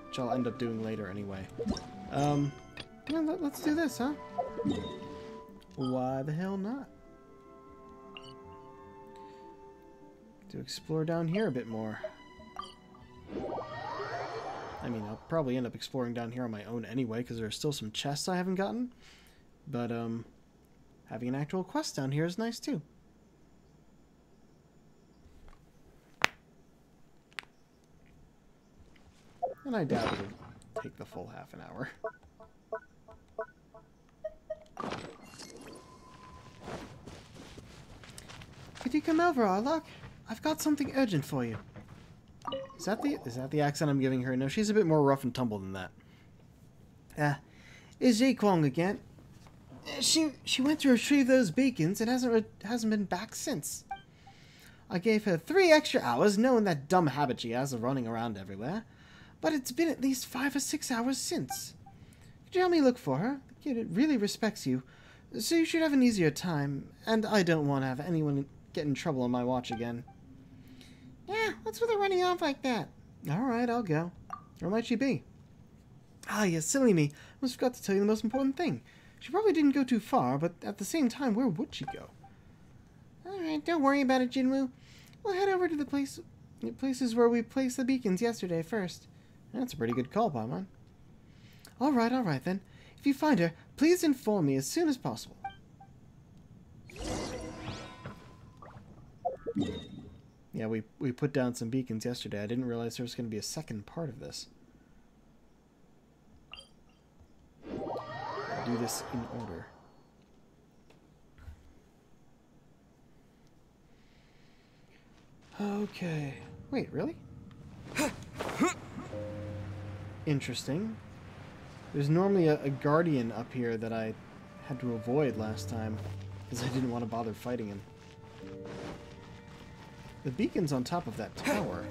which I'll end up doing later anyway. Yeah, let's do this, huh? Why the hell not? To explore down here a bit more. I mean, I'll probably end up exploring down here on my own anyway, because there are still some chests I haven't gotten. But, having an actual quest down here is nice, too. And I doubt it'll take the full half an hour. Could you come over, Arlok? I've got something urgent for you. Is that the accent I'm giving her? No, she's a bit more rough and tumble than that. Is Ji Kwong again? She went to retrieve those beacons and hasn't been back since. I gave her 3 extra hours, knowing that dumb habit she has of running around everywhere. But it's been at least 5 or 6 hours since. Could you help me look for her? The kid really respects you, so you should have an easier time, and I don't want to have anyone get in trouble on my watch again. Yeah, what's with her running off like that? Alright, I'll go. Where might she be? Ah, you silly me. I almost forgot to tell you the most important thing. She probably didn't go too far, but at the same time, where would she go? Alright, don't worry about it, Jinwoo. We'll head over to the places where we placed the beacons yesterday first. That's a pretty good call, Paimon. Alright then. If you find her, please inform me as soon as possible. Yeah, we put down some beacons yesterday. I didn't realize there was going to be a second part of this. I'll do this in order. Okay. Wait, really? Interesting. There's normally a guardian up here that I had to avoid last time because I didn't want to bother fighting him. The beacon's on top of that tower,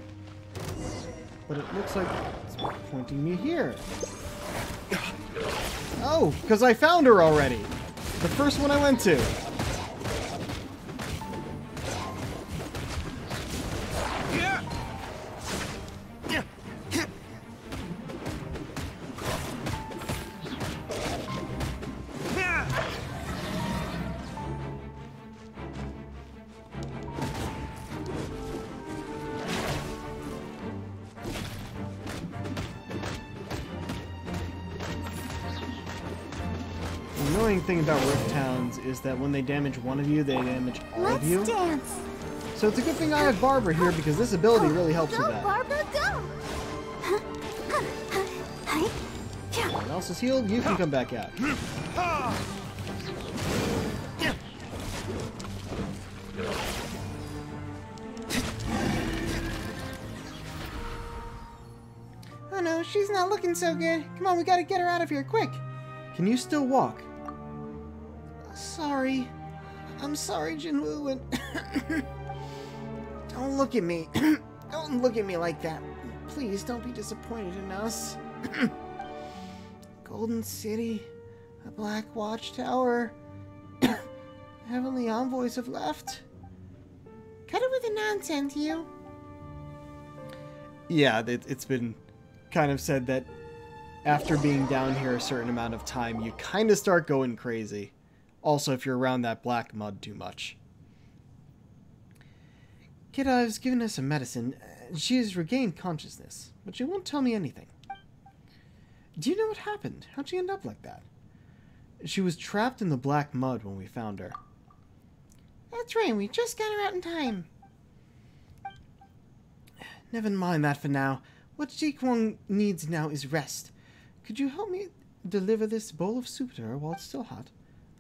but it looks like it's pointing me here. Oh, because I found her already! The first one I went to. The annoying thing about Rift Towns is that when they damage one of you, they damage all of you. Let's dance. So it's a good thing I have Barbara here because this ability really helps with that. Barbara, go! Everyone else is healed, you can come back out. Oh no, she's not looking so good. Come on, we gotta get her out of here, quick! Can you still walk? Sorry. I'm sorry, Jinwoo, and... Don't look at me. Don't look at me like that. Please, don't be disappointed in us. Golden City, a Black Watchtower, Heavenly Envoys have left. Cut it with the nonsense, you. Yeah, it's been kind of said that after being down here a certain amount of time, you kind of start going crazy. Also, if you're around that black mud too much. Kid, I've given her some medicine. She has regained consciousness, but she won't tell me anything. Do you know what happened? How'd she end up like that? She was trapped in the black mud when we found her. That's right, we just got her out in time. Never mind that for now. What Ji Kwong needs now is rest. Could you help me deliver this bowl of soup to her while it's still hot?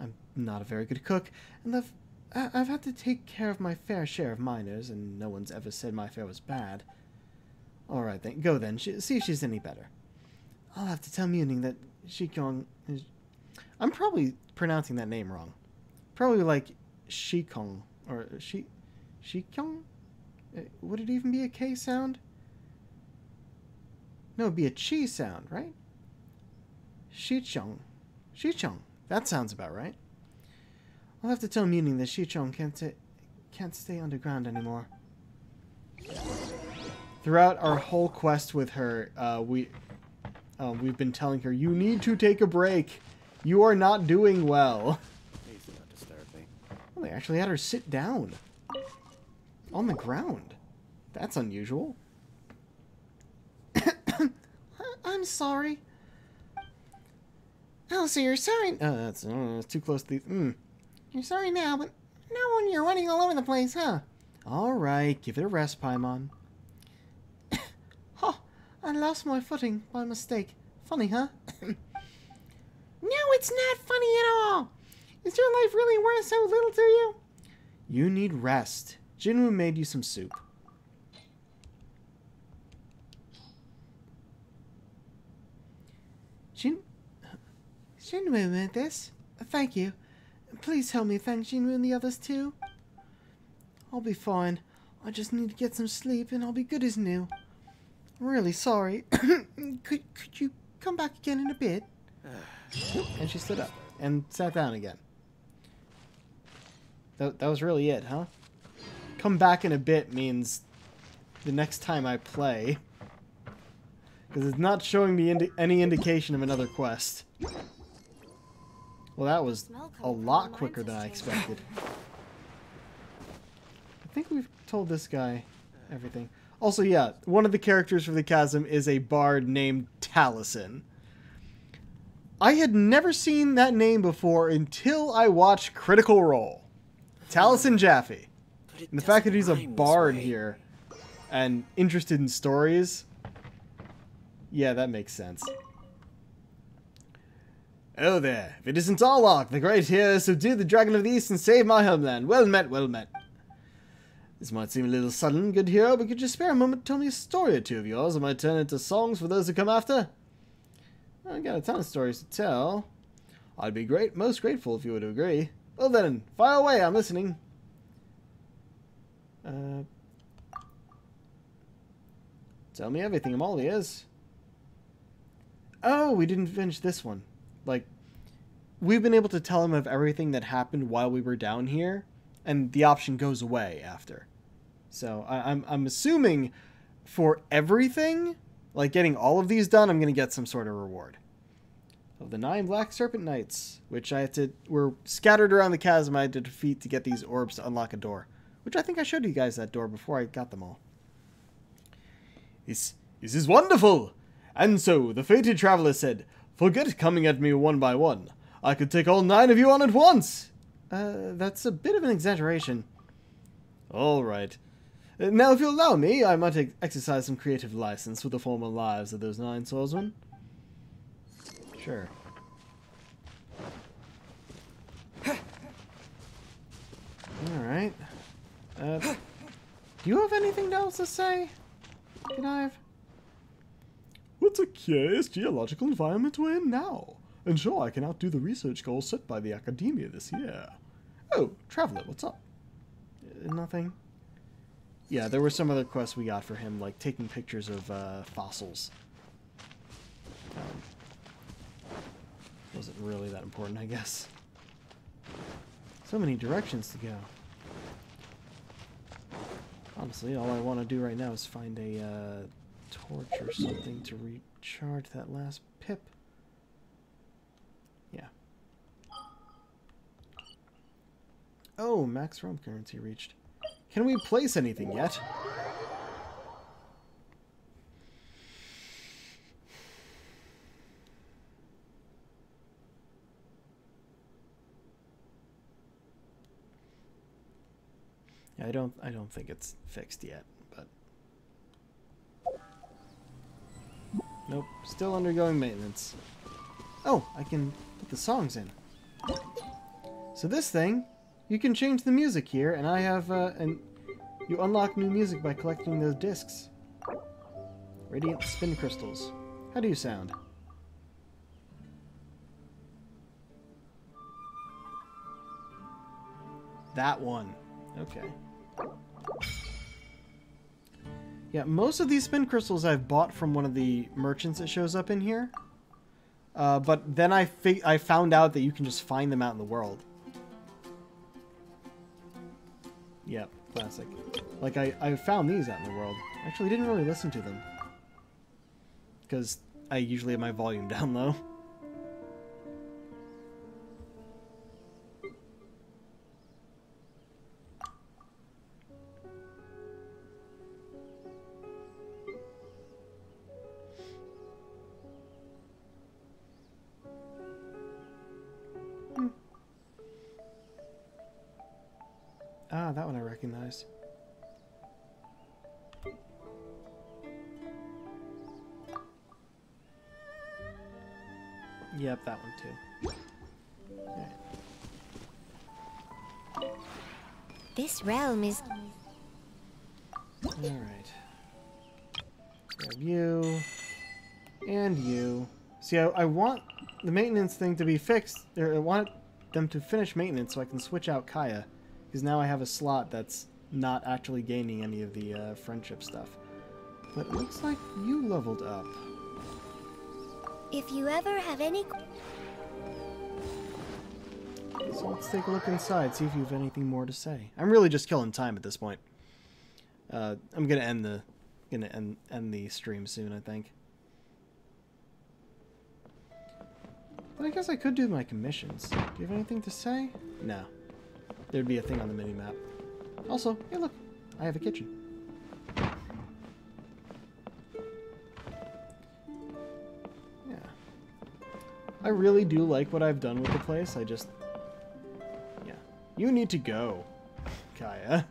I'm not a very good cook, and I've had to take care of my fair share of minors, and no one's ever said my fare was bad. Alright then, go then, see if she's any better. I'll have to tell Muning that Shikong is... I'm probably pronouncing that name wrong. Probably like Shikong, or Shikong? Would it even be a K sound? No, it'd be a chi sound, right? Shichong. Shichong. That sounds about right. I'll have to tell Muning that Shichong can't stay underground anymore. Throughout our whole quest with her, we've been telling her, you need to take a break. You are not doing well. Please do not disturb me. Well, they actually had her sit down. On the ground. That's unusual. I'm sorry. Oh, so you're sorry. That's too close to the... You're sorry now, but now when you're running all over the place, huh? Alright, give it a rest, Paimon. Oh, I lost my footing by mistake. Funny, huh? No, it's not funny at all. Is your life really worth so little to you? You need rest. Jinwoo made you some soup. Jinwoo made this. Thank you. Please help me thank Jinwoo and the others too. I'll be fine. I just need to get some sleep and I'll be good as new. I'm really sorry. Could you come back again in a bit? And she stood up and sat down again. That was really it, huh? Come back in a bit means the next time I play. Because it's not showing me any indication of another quest. Well, that was a lot quicker than I expected. I think we've told this guy everything. Also, yeah, one of the characters for the Chasm is a bard named Taliesin. I had never seen that name before until I watched Critical Role. Taliesin Jaffe. And the fact that he's a bard here and interested in stories, yeah, that makes sense. Oh there, if it isn't Arlok, the great hero, subdue the Dragon of the East and save my homeland. Well met, well met. This might seem a little sudden, good hero, but could you spare a moment to tell me a story or two of yours? I might turn into songs for those who come after. I got a ton of stories to tell. I'd be most grateful if you would agree. Well then, fire away, I'm listening. Tell me everything, I'm all ears. Oh, we didn't finish this one. Like, we've been able to tell him of everything that happened while we were down here, and the option goes away after. So, I'm assuming for everything, like getting all of these done, I'm going to get some sort of reward. Of the 9 Black Serpent Knights, which were scattered around the chasm I had to defeat to get these orbs to unlock a door. Which I think I showed you guys that door before I got them all. This is wonderful! And so, the fated traveler said, forget coming at me one by one. I could take all 9 of you on at once! That's a bit of an exaggeration. Alright. Now, if you'll allow me, I might exercise some creative license with the former lives of those 9 swordsmen. Sure. Alright. Do you have anything else to say? Can I have... What a curious geological environment we're in now. And sure, I can outdo the research goals set by the Academia this year. Oh, Traveler, what's up? Nothing. Yeah, there were some other quests we got for him, like taking pictures of fossils. Wasn't really that important, I guess. So many directions to go. Honestly, all I want to do right now is find a torch or something to recharge that last pip. Yeah. Oh, max realm currency reached. Can we place anything yet? I don't think it's fixed yet, but nope, still undergoing maintenance. Oh, I can put the songs in. So this thing, you can change the music here, and I have and you unlock new music by collecting those discs. Radiant spin crystals. How do you sound? that one. Okay. Yeah, most of these spin crystals I've bought from one of the merchants that shows up in here. But then I found out that you can just find them out in the world. Yep, classic. Like, I found these out in the world. Actually, didn't really listen to them. Because I usually have my volume down low. Ah, that one I recognize. Yep, that one too. Okay. This realm is... Alright. Grab you. And you. See, I want the maintenance thing to be fixed. Or I want them to finish maintenance so I can switch out Kaya. Because now I have a slot that's not actually gaining any of the friendship stuff. But it looks like you leveled up. If you ever have any... So let's take a look inside, see if you have anything more to say. I'm really just killing time at this point. I'm gonna end the stream soon, I think. But I guess I could do my commissions. Do you have anything to say? No. There'd be a thing on the mini-map. Also, hey look, I have a kitchen. Yeah. I really do like what I've done with the place, I just... Yeah. You need to go, Kaya.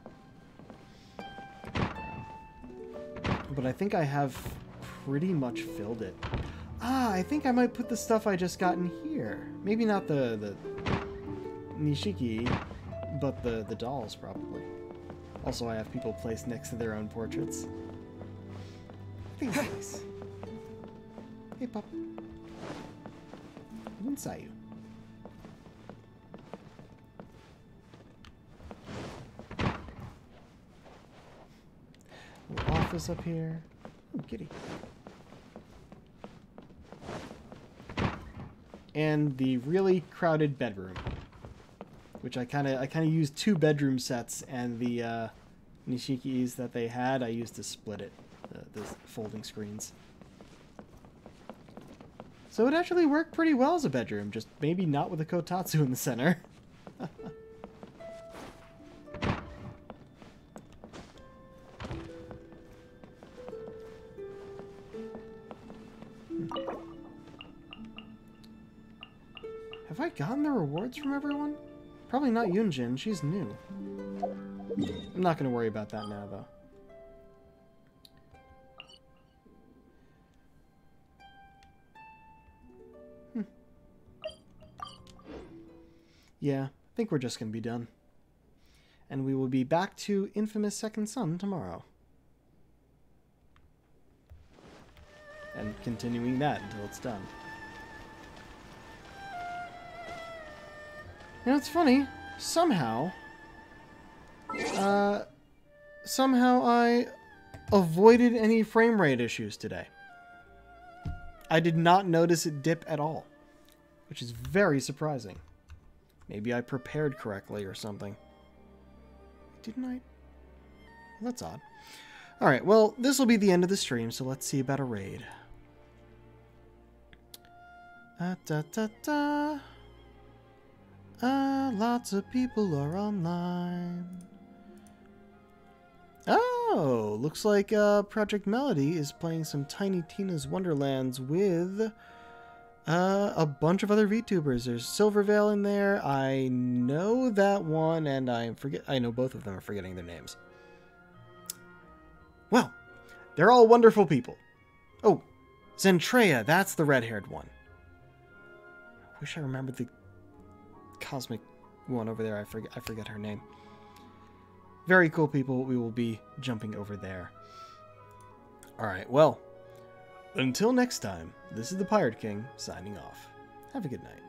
But I think I have pretty much filled it. Ah, I think I might put the stuff I just got in here. Maybe not the Nishiki, but the dolls, probably. Also, I have people placed next to their own portraits. I think it's nice. Hey, pup. I didn't saw you. Little office up here. Oh, kitty. And the really crowded bedroom. Which I kind of used 2 bedroom sets, and the Nishikis that they had, I used to split it, the folding screens. So it actually worked pretty well as a bedroom, just maybe not with a kotatsu in the center. Have I gotten the rewards from everyone? Probably not Yunjin, she's new. I'm not going to worry about that now, though. Yeah, I think we're just going to be done. And we will be back to Infamous Second Son tomorrow. And continuing that until it's done. You know, it's funny. Somehow I avoided any frame rate issues today. I did not notice it dip at all, which is very surprising. Maybe I prepared correctly or something. Didn't I? Well, that's odd. Alright, well, this will be the end of the stream, so let's see about a raid. Lots of people are online. Oh, looks like Project Melody is playing some Tiny Tina's Wonderlands with a bunch of other VTubers. There's Silverveil in there. I know that one, and I know both of them are forgetting their names. Well, they're all wonderful people. Oh, Zentreya, that's the red-haired one. I wish I remembered the cosmic one over there. I forget her name. Very cool people. We will be jumping over there. Alright, well, until next time, this is the Pirate King signing off. Have a good night.